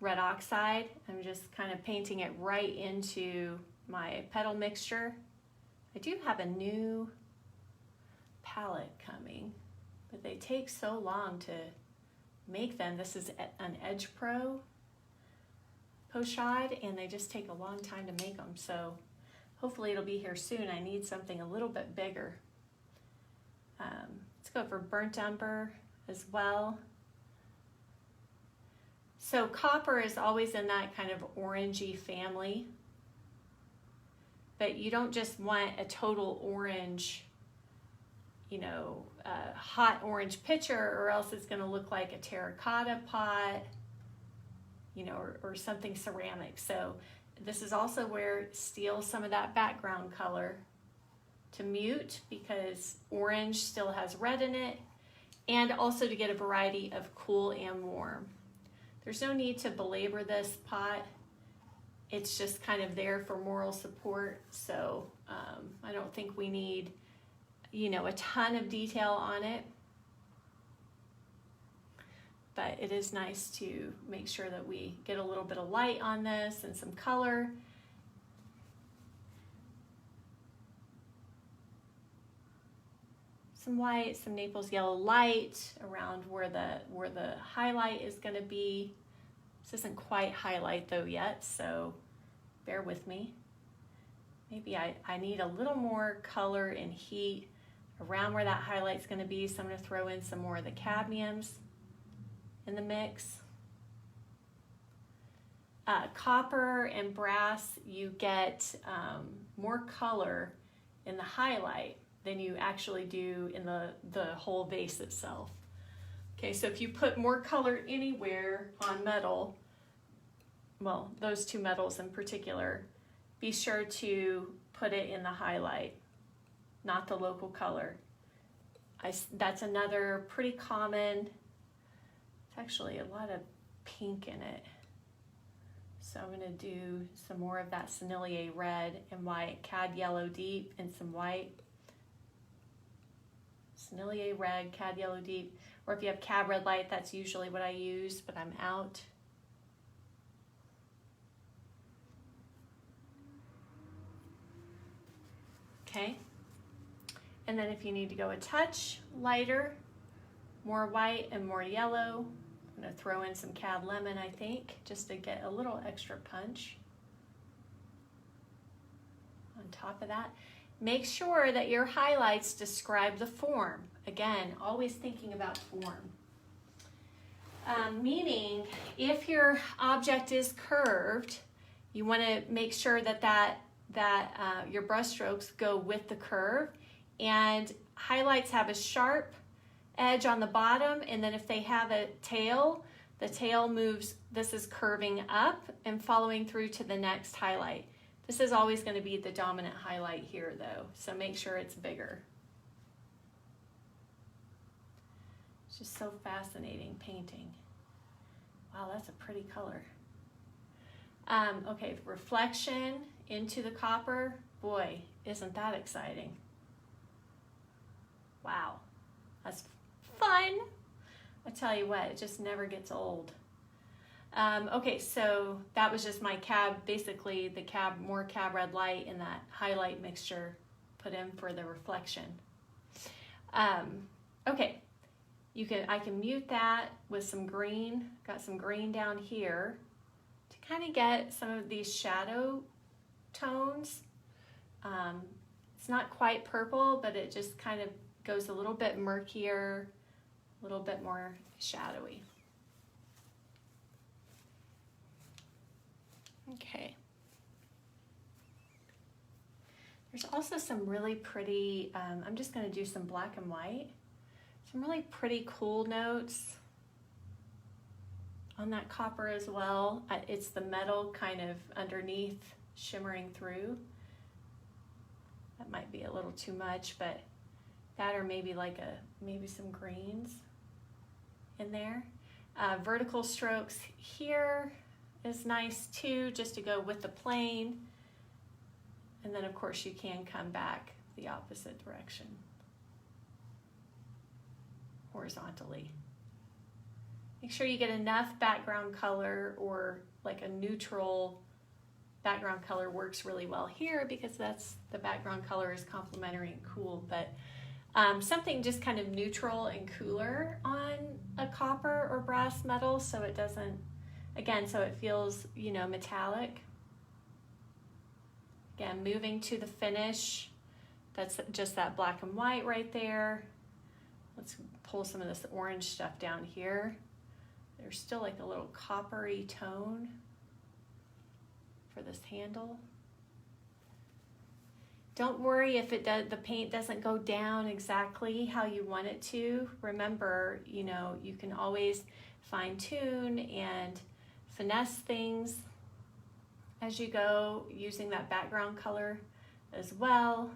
Red oxide, I'm just kind of painting it right into my petal mixture. I do have a new palette coming, but they take so long to make them. This is an Edge Pro. pochade, and they just take a long time to make them. So hopefully it'll be here soon. I need something a little bit bigger. Let's go for burnt umber as well. So copper is always in that kind of orangey family, but you don't just want a total orange, you know, hot orange picture, or else it's going to look like a terracotta pot, you know, or something ceramic. So this is also where steal some of that background color to mute, because orange still has red in it, and also to get a variety of cool and warm. There's no need to belabor this pot. It's just kind of there for moral support. So I don't think we need, you know, a ton of detail on it. But it is nice to make sure that we get a little bit of light on this and some color. Some white, some Naples yellow light around where the highlight is going to be. This isn't quite highlight though yet, so bear with me. Maybe I need a little more color and heat around where that highlight's going to be, so I'm going to throw in some more of the cadmiums in the mix. Copper and brass, you get more color in the highlight than you actually do in the whole vase itself. Okay, so if you put more color anywhere on metal, well, those two metals in particular, be sure to put it in the highlight, not the local color. That's another pretty common, it's actually a lot of pink in it. So I'm going to do some more of that Sennelier red and white, cad yellow deep and some white. Sennelier red, cad yellow deep, or if you have cad red light, that's usually what I use, but I'm out. Okay, and then if you need to go a touch lighter, more white and more yellow, I'm going to throw in some cad lemon, I think, just to get a little extra punch on top of that. Make sure that your highlights describe the form. Again, always thinking about form. Meaning, if your object is curved, you want to make sure that your brush strokes go with the curve, and highlights have a sharp edge on the bottom, and then if they have a tail, the tail moves, this is curving up and following through to the next highlight. This is always going to be the dominant highlight here though, so make sure it's bigger. It's just so fascinating painting. Wow, that's a pretty color. Okay, reflection into the copper. Boy, isn't that exciting. Wow, that's fun. I tell you what, it just never gets old. Okay, so that was just my cab, basically the more cab red light and that highlight mixture put in for the reflection. Okay, I can mute that with some green. Got some green down here to kind of get some of these shadow tones. It's not quite purple, but it just kind of goes a little bit murkier, a little bit more shadowy. Okay. There's also some really pretty, I'm just going to do some black and white, some really pretty cool notes on that copper as well. It's the metal kind of underneath shimmering through. That might be a little too much, but that, or maybe maybe some greens in there. Vertical strokes here is nice too, just to go with the plane. And then of course you can come back the opposite direction, horizontally. Make sure you get enough background color, or like a neutral background color works really well here, because the background color is complementary and cool, but something just kind of neutral and cooler on a copper or brass metal, so it doesn't, Again, so it feels, you know, metallic. Again, moving to the finish. That's just that black and white right there. Let's pull some of this orange stuff down here. There's still like a little coppery tone for this handle. Don't worry if it does, the paint doesn't go down exactly how you want it to. Remember, you know, you can always fine tune and finesse things as you go using that background color as well.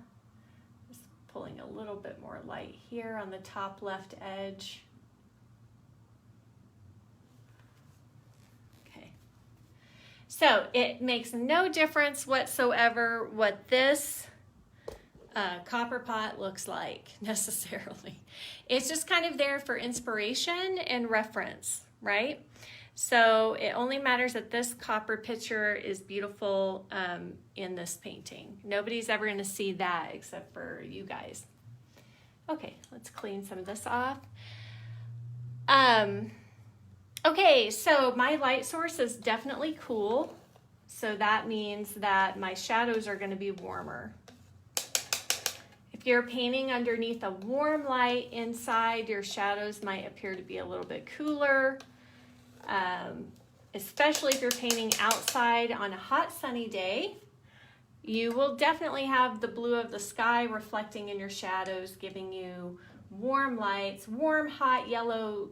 Just pulling a little bit more light here on the top left edge. Okay. So it makes no difference whatsoever what this copper pot looks like necessarily. It's just kind of there for inspiration and reference, right? So it only matters that this copper picture is beautiful in this painting. Nobody's ever going to see that except for you guys. Okay, let's clean some of this off. Okay, so my light source is definitely cool. So that means that my shadows are going to be warmer. If you're painting underneath a warm light inside, your shadows might appear to be a little bit cooler. Especially if you're painting outside on a hot sunny day, you will definitely have the blue of the sky reflecting in your shadows, giving you warm lights, warm, hot, yellow,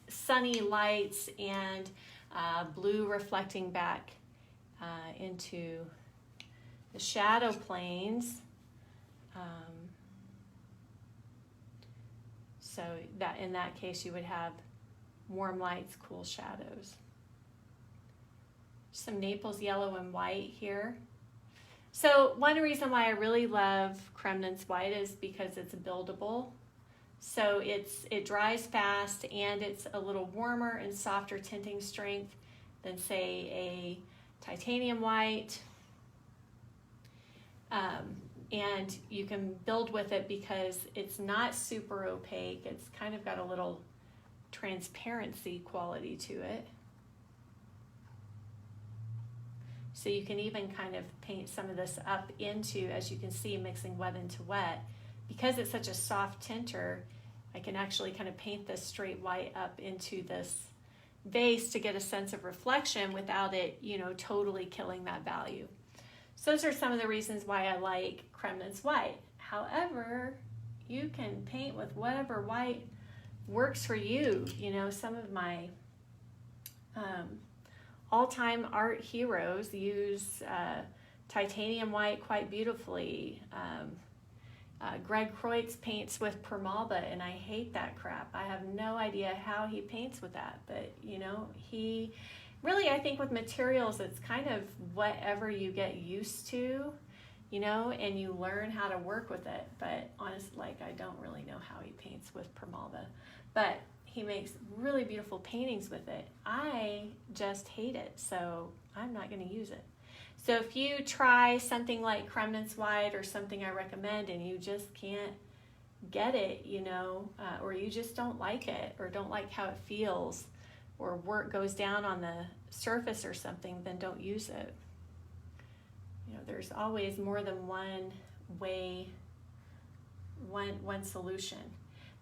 sunny lights, and blue reflecting back into the shadow planes. So that in that case, you would have warm lights, cool shadows. Some Naples yellow and white here. So one reason why I really love Kremnitz white is because it's buildable. So it dries fast and it's a little warmer and softer tinting strength than say a titanium white. And you can build with it because it's not super opaque. It's kind of got a little transparency quality to it. So you can even kind of paint some of this up into, as you can see, mixing wet into wet. Because it's such a soft tinter, I can actually kind of paint this straight white up into this vase to get a sense of reflection without it, you know, totally killing that value. So those are some of the reasons why I like Kremnitz white. However, you can paint with whatever white works for you. You know, some of my all-time art heroes use titanium white quite beautifully. Greg Kreutz paints with permalba, and I hate that crap. I have no idea how he paints with that, but you know, he really, I think with materials, it's kind of whatever you get used to, you know, and you learn how to work with it. But honestly, like, I don't really know how he paints with permalba, but he makes really beautiful paintings with it. I just hate it, so I'm not going to use it. So if you try something like Kremnitz white or something I recommend and you just can't get it, you know, or you just don't like it or don't like how it feels, or work goes down on the surface or something, then don't use it. You know, there's always more than one way, one solution.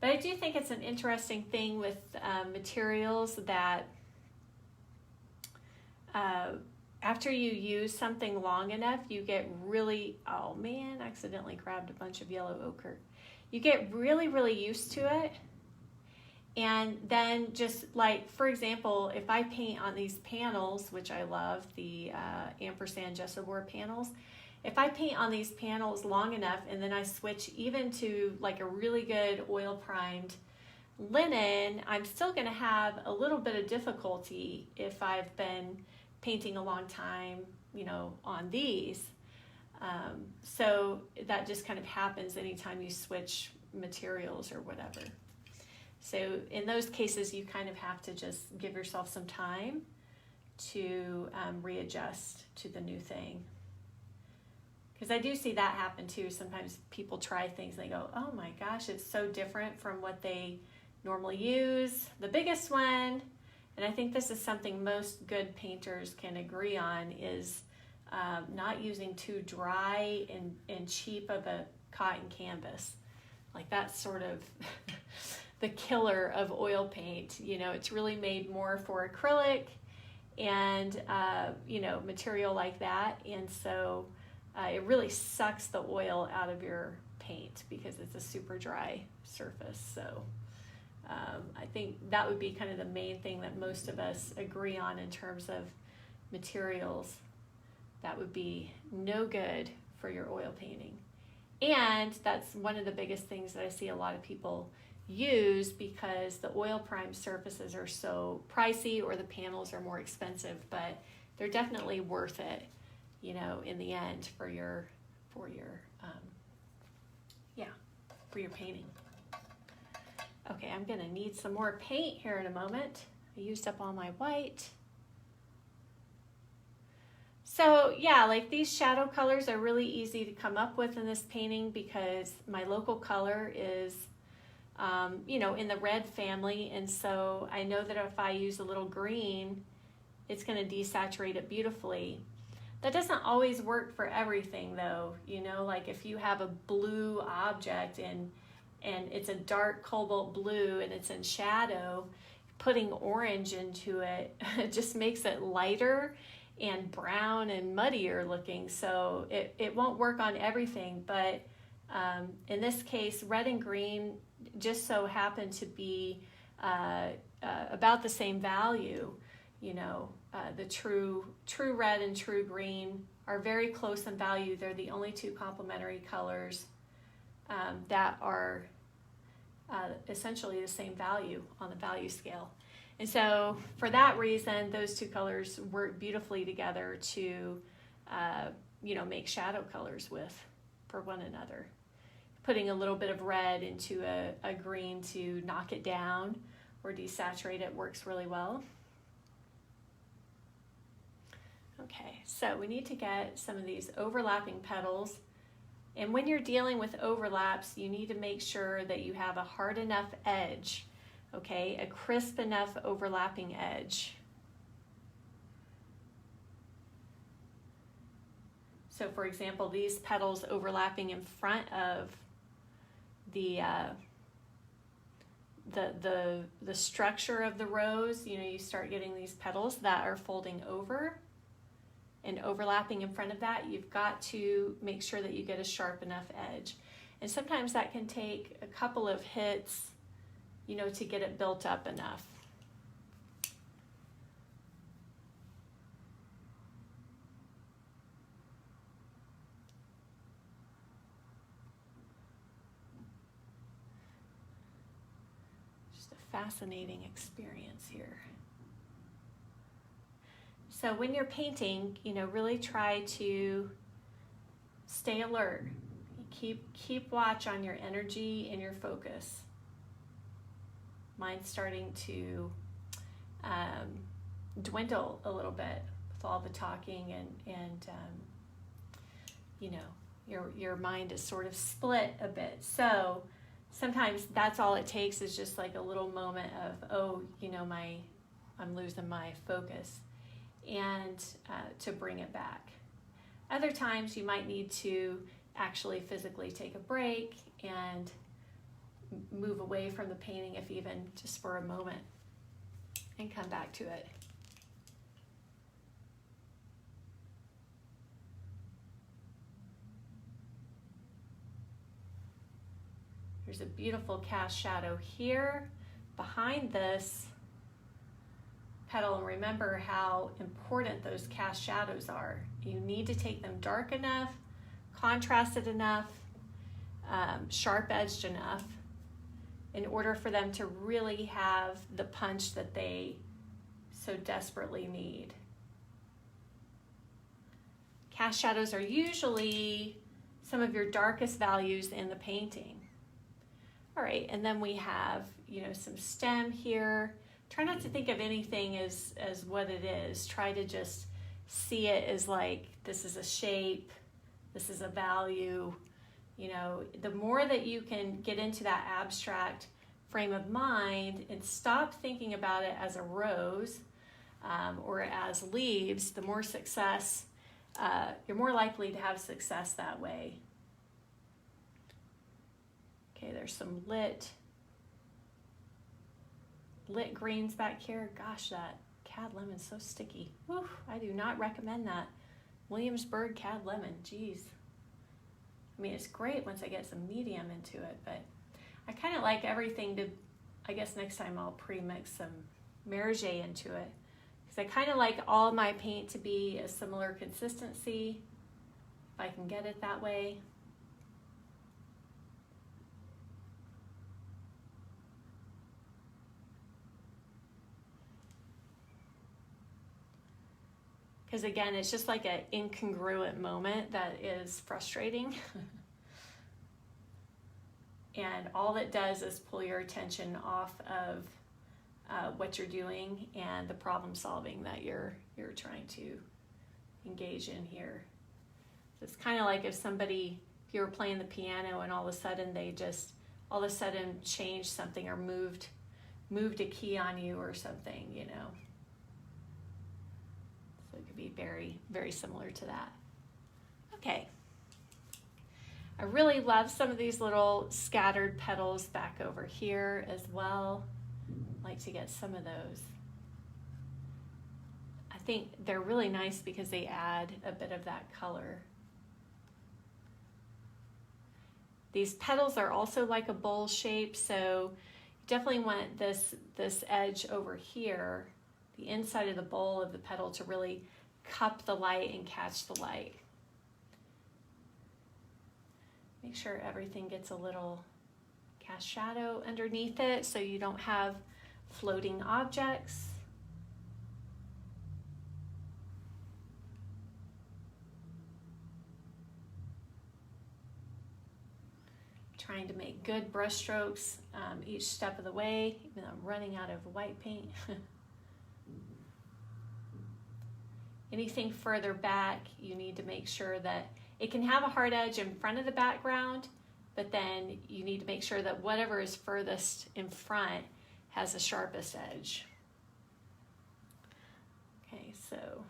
But I do think it's an interesting thing with materials that after you use something long enough, you get really, oh man, accidentally grabbed a bunch of yellow ochre. You get really, really used to it. And then just like, for example, if I paint on these panels, which I love, the ampersand gesso board panels, if I paint on these panels long enough and then I switch even to like a really good oil primed linen, I'm still going to have a little bit of difficulty if I've been painting a long time, you know, on these. So that just kind of happens anytime you switch materials or whatever. So in those cases, you kind of have to just give yourself some time to readjust to the new thing. Because I do see that happen too. Sometimes people try things and they go, oh my gosh, it's so different from what they normally use. The biggest one, And I think this is something most good painters can agree on, is not using too dry and cheap of a cotton canvas. Like that's sort of the killer of oil paint. You know, it's really made more for acrylic and, you know, material like that. And so it really sucks the oil out of your paint because it's a super dry surface. So I think that would be kind of the main thing that most of us agree on in terms of materials that would be no good for your oil painting. And that's one of the biggest things that I see a lot of people use, because the oil primed surfaces are so pricey or the panels are more expensive, but they're definitely worth it, you know, in the end for your painting. Okay, I'm gonna need some more paint here in a moment. I used up all my white. So yeah, like these shadow colors are really easy to come up with in this painting because my local color is, you know, in the red family. And so I know that if I use a little green, it's gonna desaturate it beautifully. That doesn't always work for everything though. You know, like if you have a blue object and it's a dark cobalt blue and it's in shadow, putting orange into it just makes it lighter and brown and muddier looking. So it won't work on everything, but in this case, red and green just so happen to be about the same value. You know, the true red and true green are very close in value. They're the only two complementary colors that are essentially the same value on the value scale. And so for that reason, those two colors work beautifully together to, you know, make shadow colors for one another. Putting a little bit of red into a green to knock it down or desaturate it works really well. Okay, so we need to get some of these overlapping petals. And when you're dealing with overlaps, you need to make sure that you have a hard enough edge, okay, a crisp enough overlapping edge. So for example, these petals overlapping in front of the structure of the rose, you know, you start getting these petals that are folding over and overlapping in front of that. You've got to make sure that you get a sharp enough edge. And sometimes that can take a couple of hits, you know, to get it built up enough. Just a fascinating experience here. So when you're painting, you know, really try to stay alert. Keep watch on your energy and your focus. Mine's starting to dwindle a little bit with all the talking and you know, your mind is sort of split a bit. So sometimes that's all it takes, is just like a little moment of, oh, you know, I'm losing my focus, and to bring it back. Other times you might need to actually physically take a break and move away from the painting, if even just for a moment, and come back to it. There's a beautiful cast shadow here behind this petal, and remember how important those cast shadows are. You need to take them dark enough, contrasted enough, sharp-edged enough in order for them to really have the punch that they so desperately need. Cast shadows are usually some of your darkest values in the painting. All right, and then we have, you know, some stem here. Try not to think of anything as what it is. Try to just see it as like, this is a shape, this is a value. You know, the more that you can get into that abstract frame of mind and stop thinking about it as a rose or as leaves, the more success, you're more likely to have success that way. Okay, there's some lit greens back here. Gosh, that cad lemon's so sticky. Whew, I do not recommend that. Williamsburg cad lemon, geez. I mean, it's great once I get some medium into it, but I kind of like everything to, I guess next time I'll pre-mix some Merge into it, because I kind of like all my paint to be a similar consistency, if I can get it that way. Because again, it's just like an incongruent moment that is frustrating. And all it does is pull your attention off of what you're doing and the problem solving that you're trying to engage in here. So it's kind of like if you were playing the piano and all of a sudden they just changed something or moved a key on you or something, you know. So it could be very, very similar to that. Okay. I really love some of these little scattered petals back over here as well. I like to get some of those. I think they're really nice because they add a bit of that color. These petals are also like a bowl shape, so you definitely want this edge over here, the inside of the bowl of the petal, to really cup the light and catch the light. Make sure everything gets a little cast shadow underneath it so you don't have floating objects. Trying to make good brush strokes each step of the way, even though I'm running out of white paint. Anything further back, you need to make sure that it can have a hard edge in front of the background, but then you need to make sure that whatever is furthest in front has the sharpest edge. Okay, so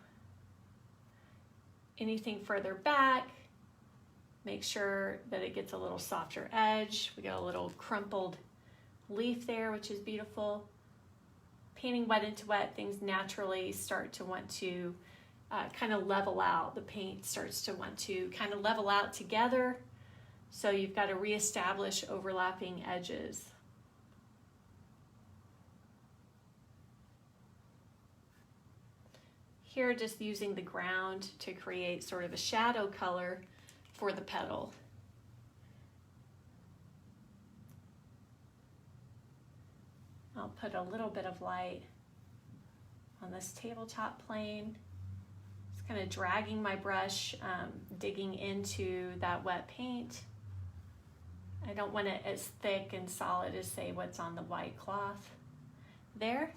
anything further back, make sure that it gets a little softer edge. We got a little crumpled leaf there, which is beautiful. Painting wet into wet, things naturally start to want to kind of level out. The paint starts to want to kind of level out together. So you've got to reestablish overlapping edges. Here, just using the ground to create sort of a shadow color for the petal. I'll put a little bit of light on this tabletop plane. Just kind of dragging my brush, digging into that wet paint. I don't want it as thick and solid as, say, what's on the white cloth there.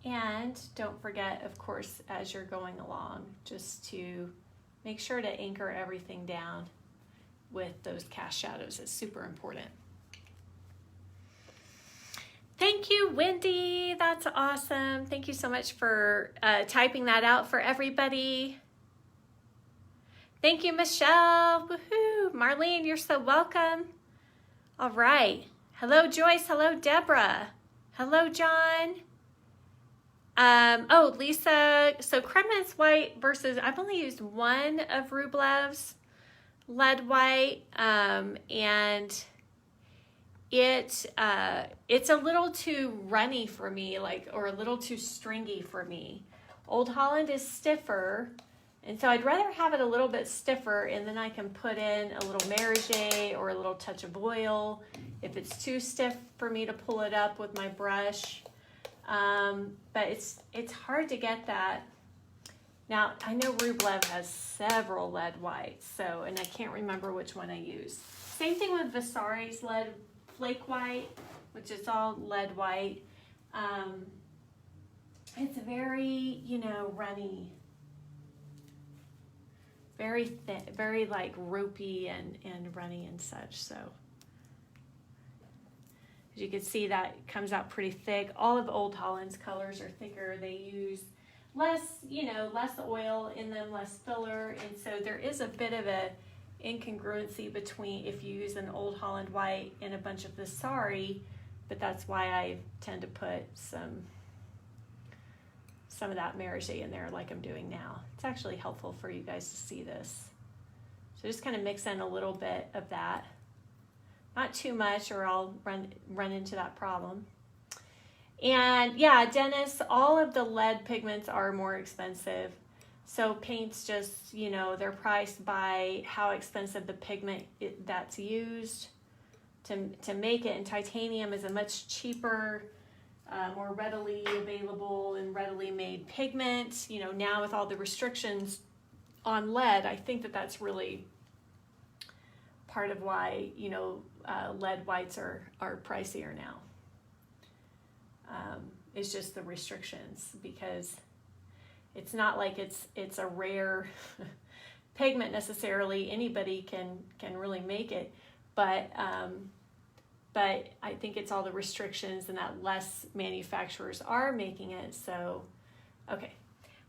And don't forget, of course, as you're going along, just to make sure to anchor everything down with those cast shadows. It's super important. Thank you, Wendy. That's awesome. Thank you so much for typing that out for everybody. Thank you, Michelle. Woohoo. Marlene, you're so welcome. All right. Hello, Joyce. Hello, Deborah. Hello, John. Oh, Lisa, so Kremlin's white versus, I've only used one of Rublev's lead white, and it's a little too runny for me, or a little too stringy for me. Old Holland is stiffer, and so I'd rather have it a little bit stiffer, and then I can put in a little Merge or a little touch of oil if it's too stiff for me to pull it up with my brush. But it's hard to get that. Now, I know Rublev has several lead whites, and I can't remember which one I used. Same thing with Vasari's lead flake white, which is all lead white. It's very, runny. very thin, very like ropey and runny and such. So as you can see, that comes out pretty thick. All of Old Holland's colors are thicker. They use less, less oil in them, less filler, and so there is a bit of a incongruency between if you use an Old Holland white and a bunch of the Sari, but that's why I tend to put some of that Merige in there like I'm doing now. It's actually helpful for you guys to see this. So just kind of mix in a little bit of that. Not too much or I'll run into that problem. And yeah, Dennis, all of the lead pigments are more expensive. So paints just, they're priced by how expensive the pigment that's used to make it. And titanium is a much cheaper, more readily available and readily made pigment. Now with all the restrictions on lead, I think that's really part of why, lead whites are pricier now. It's just the restrictions, because it's not like it's a rare pigment necessarily. Anybody can really make it, but I think it's all the restrictions and that less manufacturers are making it. So, okay.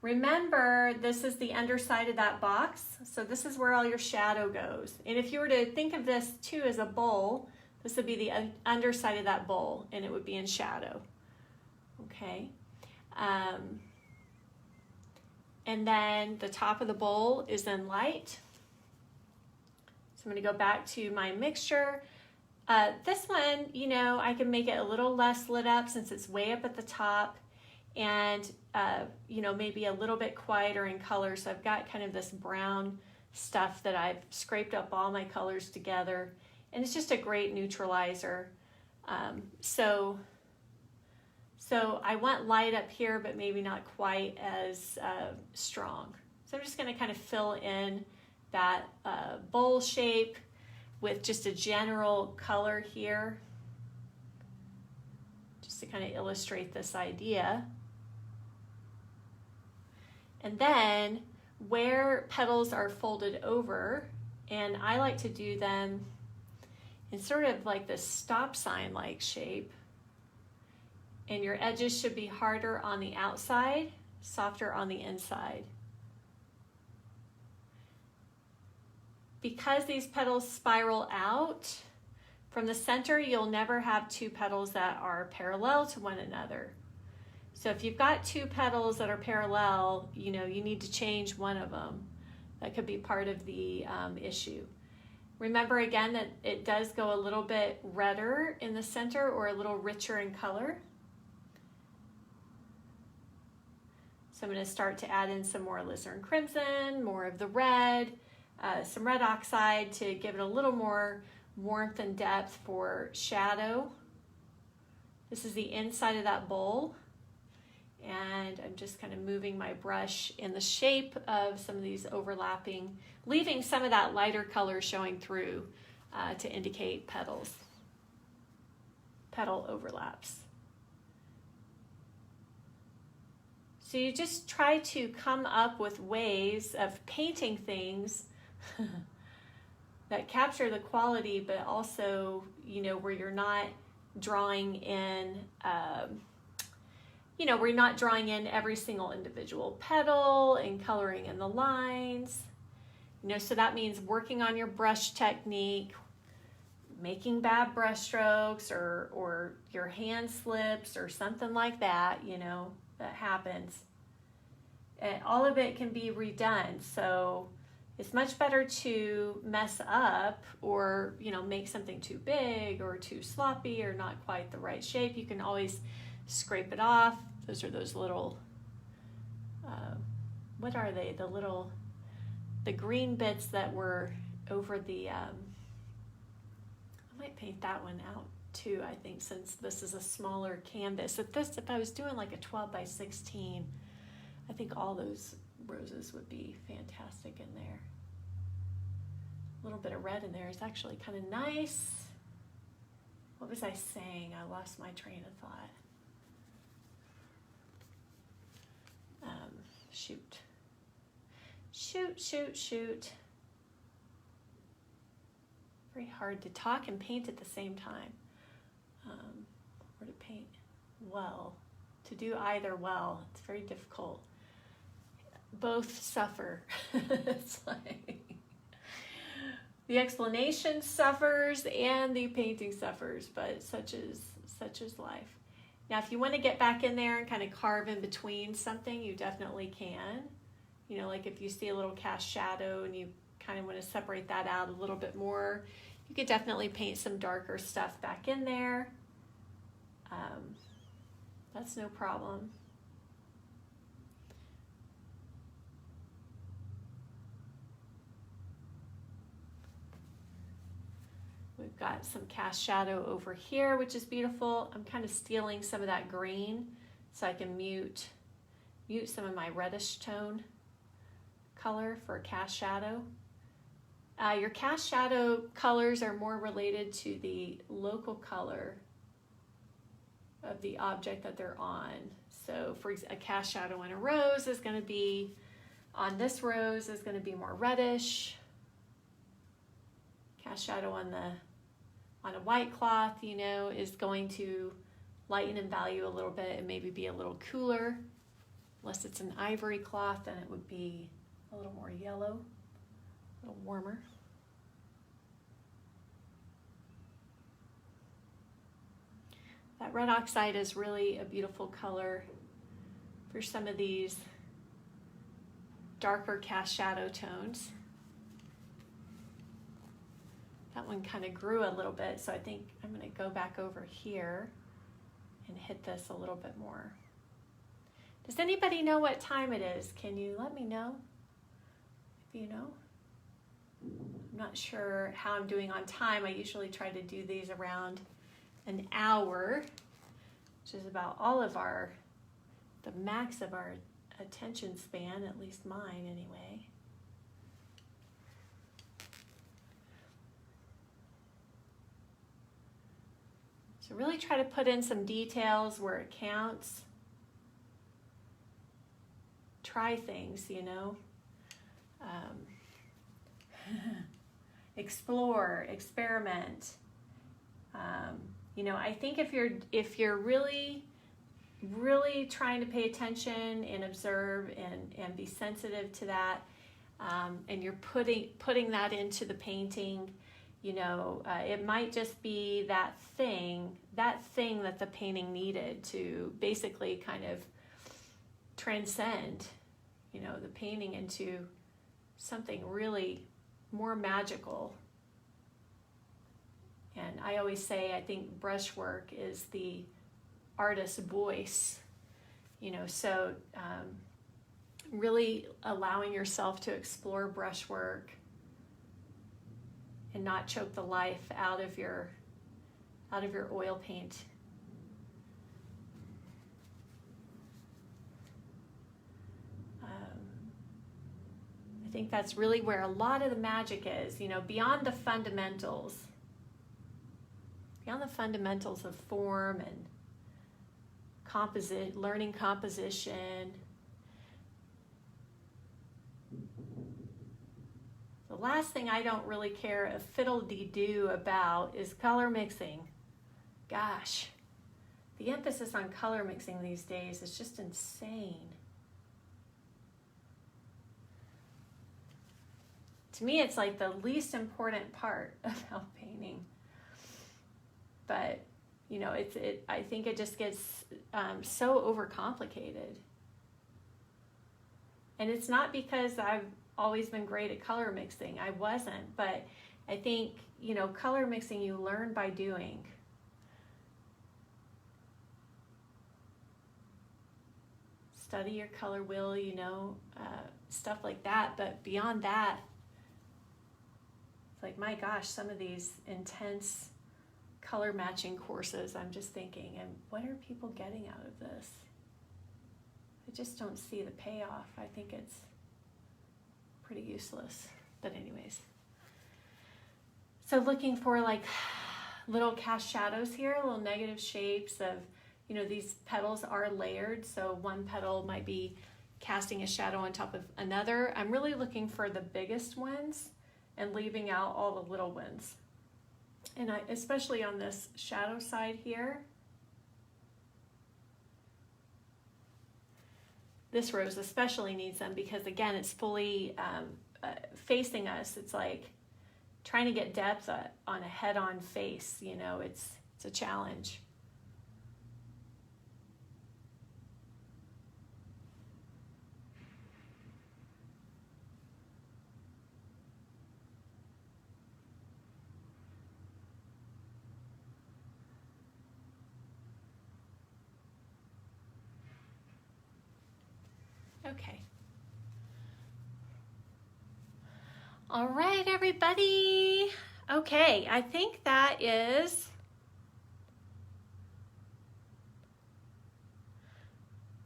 Remember, this is the underside of that box. So this is where all your shadow goes. And if you were to think of this too as a bowl, this would be the underside of that bowl, and it would be in shadow. Okay. And then the top of the bowl is in light. So I'm going to go back to my mixture. This one, I can make it a little less lit up since it's way up at the top, and maybe a little bit quieter in color. So I've got kind of this brown stuff that I've scraped up all my colors together, and it's just a great neutralizer. So I want light up here, but maybe not quite as strong. So I'm just going to kind of fill in that bowl shape with just a general color here, just to kind of illustrate this idea. And then where petals are folded over, and I like to do them in sort of like this stop sign like shape, and your edges should be harder on the outside, softer on the inside. Because these petals spiral out from the center, you'll never have two petals that are parallel to one another. So if you've got two petals that are parallel, you need to change one of them. That could be part of the issue. Remember again that it does go a little bit redder in the center or a little richer in color. So I'm going to start to add in some more alizarin crimson, more of the red, some red oxide to give it a little more warmth and depth for shadow. This is the inside of that bowl, and I'm just kind of moving my brush in the shape of some of these overlapping, leaving some of that lighter color showing through to indicate petals, petal overlaps. So you just try to come up with ways of painting things that capture the quality, but also, where you're not drawing in, where you're not drawing in every single individual petal and coloring in the lines. So that means working on your brush technique, making bad brush strokes, or your hand slips or something like that, that happens. And all of it can be redone. So it's much better to mess up or, make something too big or too sloppy or not quite the right shape. You can always scrape it off. Those are those little, what are they? The green bits that were over the, I might paint that one out too, I think, since this is a smaller canvas. If I was doing like a 12 by 16, I think all those roses would be fantastic in there. A little bit of red in there is actually kind of nice. What was I saying? I lost my train of thought. Shoot. Shoot, shoot, shoot. Very hard to talk and paint at the same time. Or to paint well. To do either well, it's very difficult. Both suffer. It's like the explanation suffers and the painting suffers, but such is life. Now, if you want to get back in there and kind of carve in between something, you definitely can. You know, like if you see a little cast shadow and you kind of want to separate that out a little bit more, you could definitely paint some darker stuff back in there. That's no problem. We've got some cast shadow over here, which is beautiful. I'm kind of stealing some of that green so I can mute some of my reddish tone color for a cast shadow. Your cast shadow colors are more related to the local color of the object that they're on. So for a cast shadow on a rose is going to be, on this rose is going to be more reddish. Cast shadow on a white cloth, you know, is going to lighten in value a little bit and maybe be a little cooler. Unless it's an ivory cloth, then it would be a little more yellow, a little warmer. That red oxide is really a beautiful color for some of these darker cast shadow tones. That one kind of grew a little bit, so I think I'm going to go back over here and hit this a little bit more. Does anybody know what time it is? Can you let me know if you know? I'm not sure how I'm doing on time. I usually try to do these around an hour, which is about all of the max of our attention span, at least mine anyway. So really try to put in some details where it counts. Try things, you know. Explore, experiment. You know, I think if you're really trying to pay attention and observe and be sensitive to that, and you're putting that into the painting, you know, it might just be that thing that the painting needed to basically kind of transcend, you know, the painting into something really more magical. And I always say, I think brushwork is the artist's voice, you know, so really allowing yourself to explore brushwork and not choke the life out of your oil paint. I think that's really where a lot of the magic is, you know, beyond the fundamentals of form and learning composition. The last thing I don't really care a fiddle-dee-doo about is color mixing. Gosh, the emphasis on color mixing these days is just insane. To me, it's like the least important part about painting. But, you know, I think it just gets so overcomplicated. And it's not because I've always been great at color mixing. I wasn't, but I think, you know, color mixing you learn by doing. Study your color wheel, you know, stuff like that. But beyond that, it's like, my gosh, some of these intense color matching courses, I'm just thinking, and what are people getting out of this? I just don't see the payoff. I think it's pretty useless. But anyways, so looking for like little cast shadows here, little negative shapes of, you know, these petals are layered, so one petal might be casting a shadow on top of another. I'm really looking for the biggest ones and leaving out all the little ones. And especially on this shadow side here. This rose especially needs them because, again, it's fully facing us. It's like trying to get depth on a head-on face, you know, it's a challenge. Okay. All right, everybody. Okay, I think that is...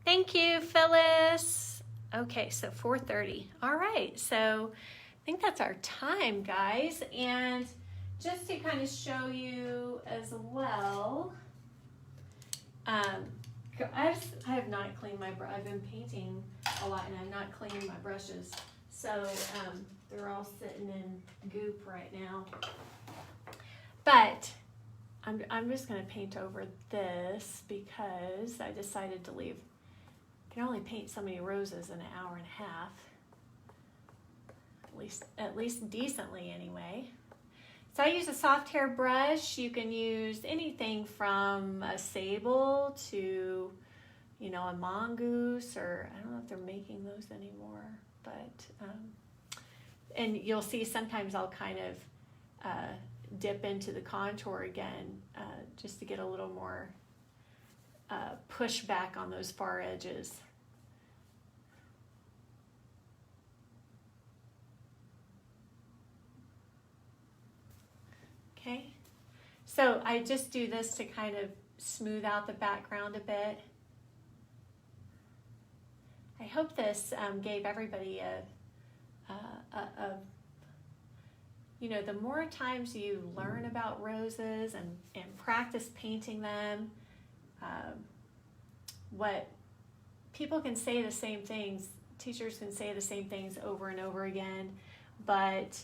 Thank you, Phyllis. Okay, so 4:30. All right, so I think that's our time, guys. And just to kind of show you as well, I have not cleaned my brush. I've been painting a lot and I've not cleaned my brushes. So they're all sitting in goop right now. But I'm just going to paint over this because I decided to leave. I can only paint so many roses in an hour and a half. At least decently anyway. So I use a soft hair brush. You can use anything from a sable to, you know, a mongoose, or I don't know if they're making those anymore, but, and you'll see sometimes I'll kind of dip into the contour again, just to get a little more push back on those far edges. Okay, so I just do this to kind of smooth out the background a bit. I hope this gave everybody you know, the more times you learn about roses and practice painting them, what people can say the same things, teachers can say the same things over and over again, but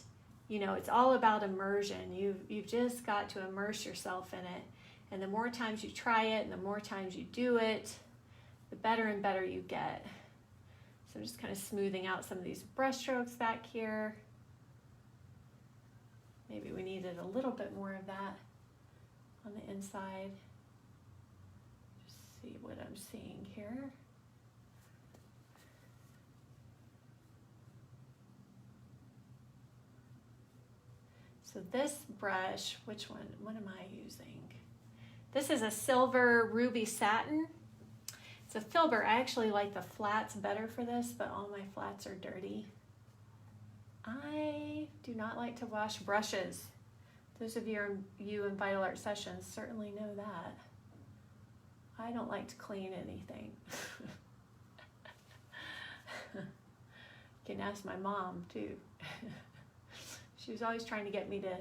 you know, it's all about immersion. You've just got to immerse yourself in it. And the more times you try it and the more times you do it, the better and better you get. So I'm just kind of smoothing out some of these brush strokes back here. Maybe we needed a little bit more of that on the inside. Just see what I'm seeing here. So this brush, which one? What am I using? This is a silver ruby satin. It's a filbert. I actually like the flats better for this, but all my flats are dirty. I do not like to wash brushes. Those of you in Vital Art Sessions certainly know that. I don't like to clean anything. You can ask my mom too. She was always trying to get me to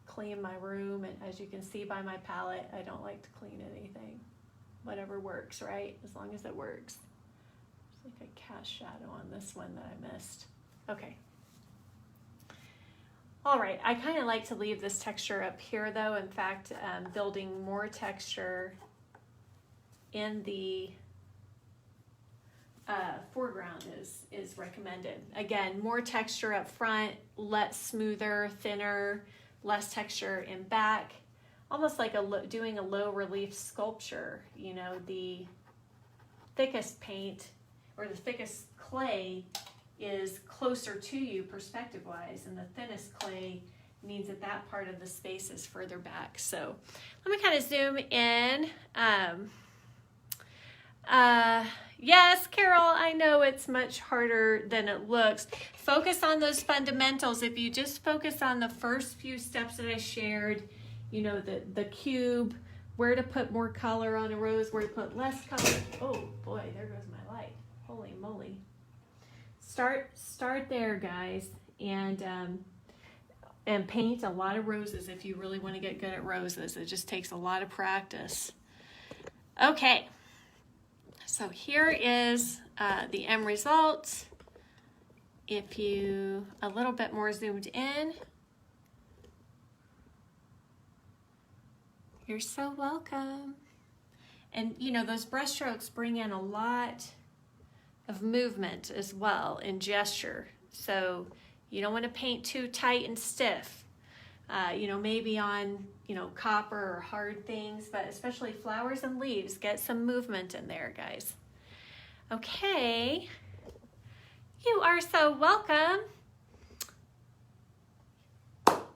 clean my room, and as you can see by my palette, I don't like to clean anything. Whatever works, right? As long as it works. There's like a cast shadow on this one that I missed. Okay. All right, I kind of like to leave this texture up here though. In fact, building more texture in the foreground is recommended. Again, more texture up front, less smoother, thinner, less texture in back. Almost like doing a low relief sculpture. You know, the thickest paint or the thickest clay is closer to you perspective wise, and the thinnest clay means that that part of the space is further back. So let me kind of zoom in. Yes, Carol, I know it's much harder than it looks. Focus on those fundamentals. If you just focus on the first few steps that I shared, you know, the cube, where to put more color on a rose, where to put less color. Oh boy, there goes my light. Holy moly. Start there, guys, and paint a lot of roses if you really want to get good at roses. It just takes a lot of practice. Okay. So here is the end result. If you a little bit more zoomed in. You're so welcome. And you know, those brush strokes bring in a lot of movement as well in gesture. So you don't want to paint too tight and stiff. You know, maybe on, you know, copper or hard things, but especially flowers and leaves, get some movement in there, guys. Okay. You are so welcome.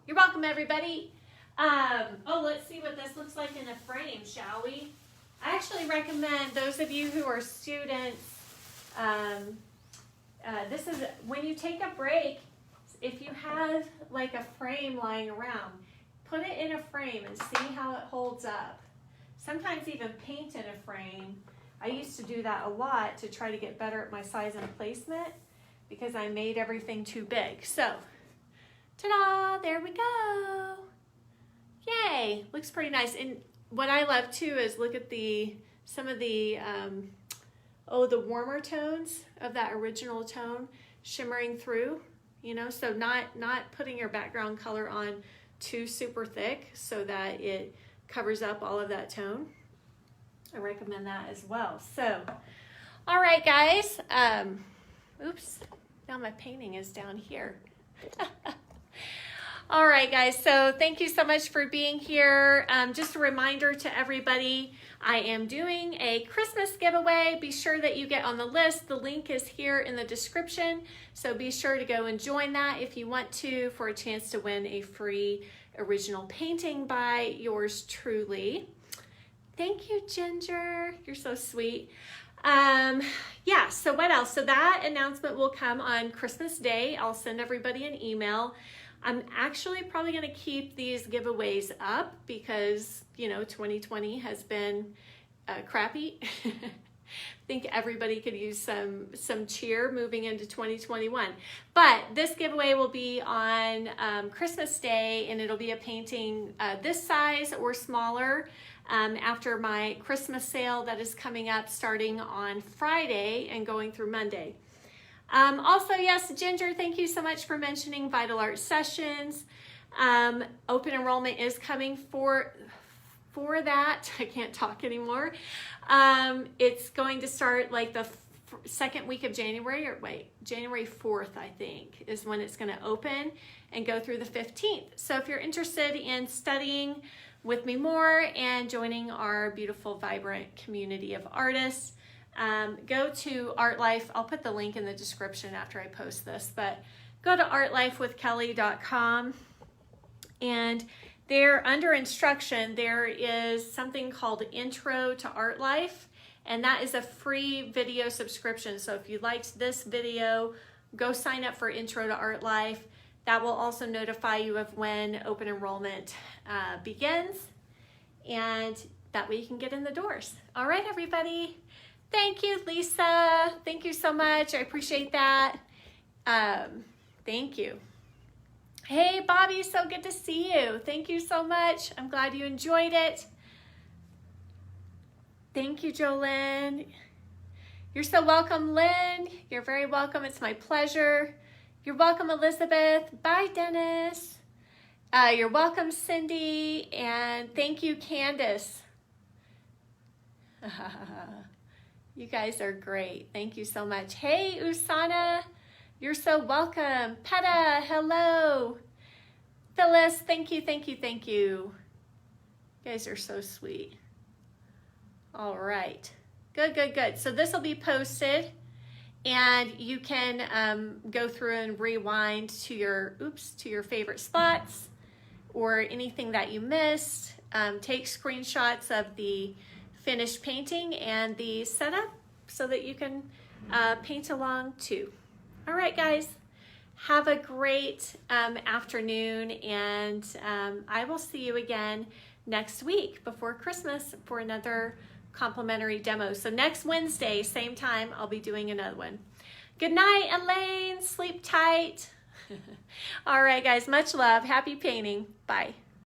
You're welcome, everybody. Oh, let's see what this looks like in a frame, shall we? I actually recommend those of you who are students, this is when you take a break, if you have like a frame lying around, put it in a frame and see how it holds up. Sometimes even paint in a frame. I used to do that a lot to try to get better at my size and placement because I made everything too big. So, ta-da, there we go. Yay, looks pretty nice. And what I love too is look at some of the the warmer tones of that original tone shimmering through, you know, so not putting your background color on too super thick so that it covers up all of that tone. I recommend that as well. So, all right, guys. Oops, now my painting is down here. All right, guys, so thank you so much for being here. Just a reminder to everybody, I am doing a Christmas giveaway. Be sure that you get on the list. The link is here in the description, so be sure to go and join that if you want to, for a chance to win a free original painting by yours truly. Thank you, Ginger. You're so sweet. Yeah, so what else? So that announcement will come on Christmas Day. I'll send everybody an email. I'm actually probably going to keep these giveaways up because, you know, 2020 has been crappy. I think everybody could use some cheer moving into 2021. But this giveaway will be on Christmas Day, and it'll be a painting this size or smaller after my Christmas sale that is coming up starting on Friday and going through Monday. Also, yes, Ginger, thank you so much for mentioning Vital Art Sessions. Open enrollment is coming for that. I can't talk anymore. It's going to start like the second week of January, or wait, January 4th, I think, is when it's going to open and go through the 15th. So if you're interested in studying with me more and joining our beautiful, vibrant community of artists, go to Art Life. I'll put the link in the description after I post this, but go to artlifewithkelly.com, and there under instruction there is something called Intro to Art Life, and that is a free video subscription. So if you liked this video, go sign up for Intro to Art Life. That will also notify you of when open enrollment begins, and that way you can get in the doors. All right, everybody. Thank you, Lisa. Thank you so much. I appreciate that. Thank you. Hey, Bobby, so good to see you. Thank you so much. I'm glad you enjoyed it. Thank you, Jolene. You're so welcome, Lynn. You're very welcome. It's my pleasure. You're welcome, Elizabeth. Bye, Dennis. You're welcome, Cindy. And thank you, Candace. You guys are great. Thank you so much. Hey, Usana, you're so welcome. Peta, hello. Phyllis, thank you, thank you, thank you. You guys are so sweet. All right. Good, good, good. So this will be posted, and you can go through and rewind to your favorite spots or anything that you missed. Take screenshots of the finished painting and the setup so that you can paint along too. All right, guys, have a great afternoon, and I will see you again next week before Christmas for another complimentary demo. So next Wednesday, same time, I'll be doing another one. Good night, Elaine. Sleep tight. All right, guys, much love. Happy painting. Bye.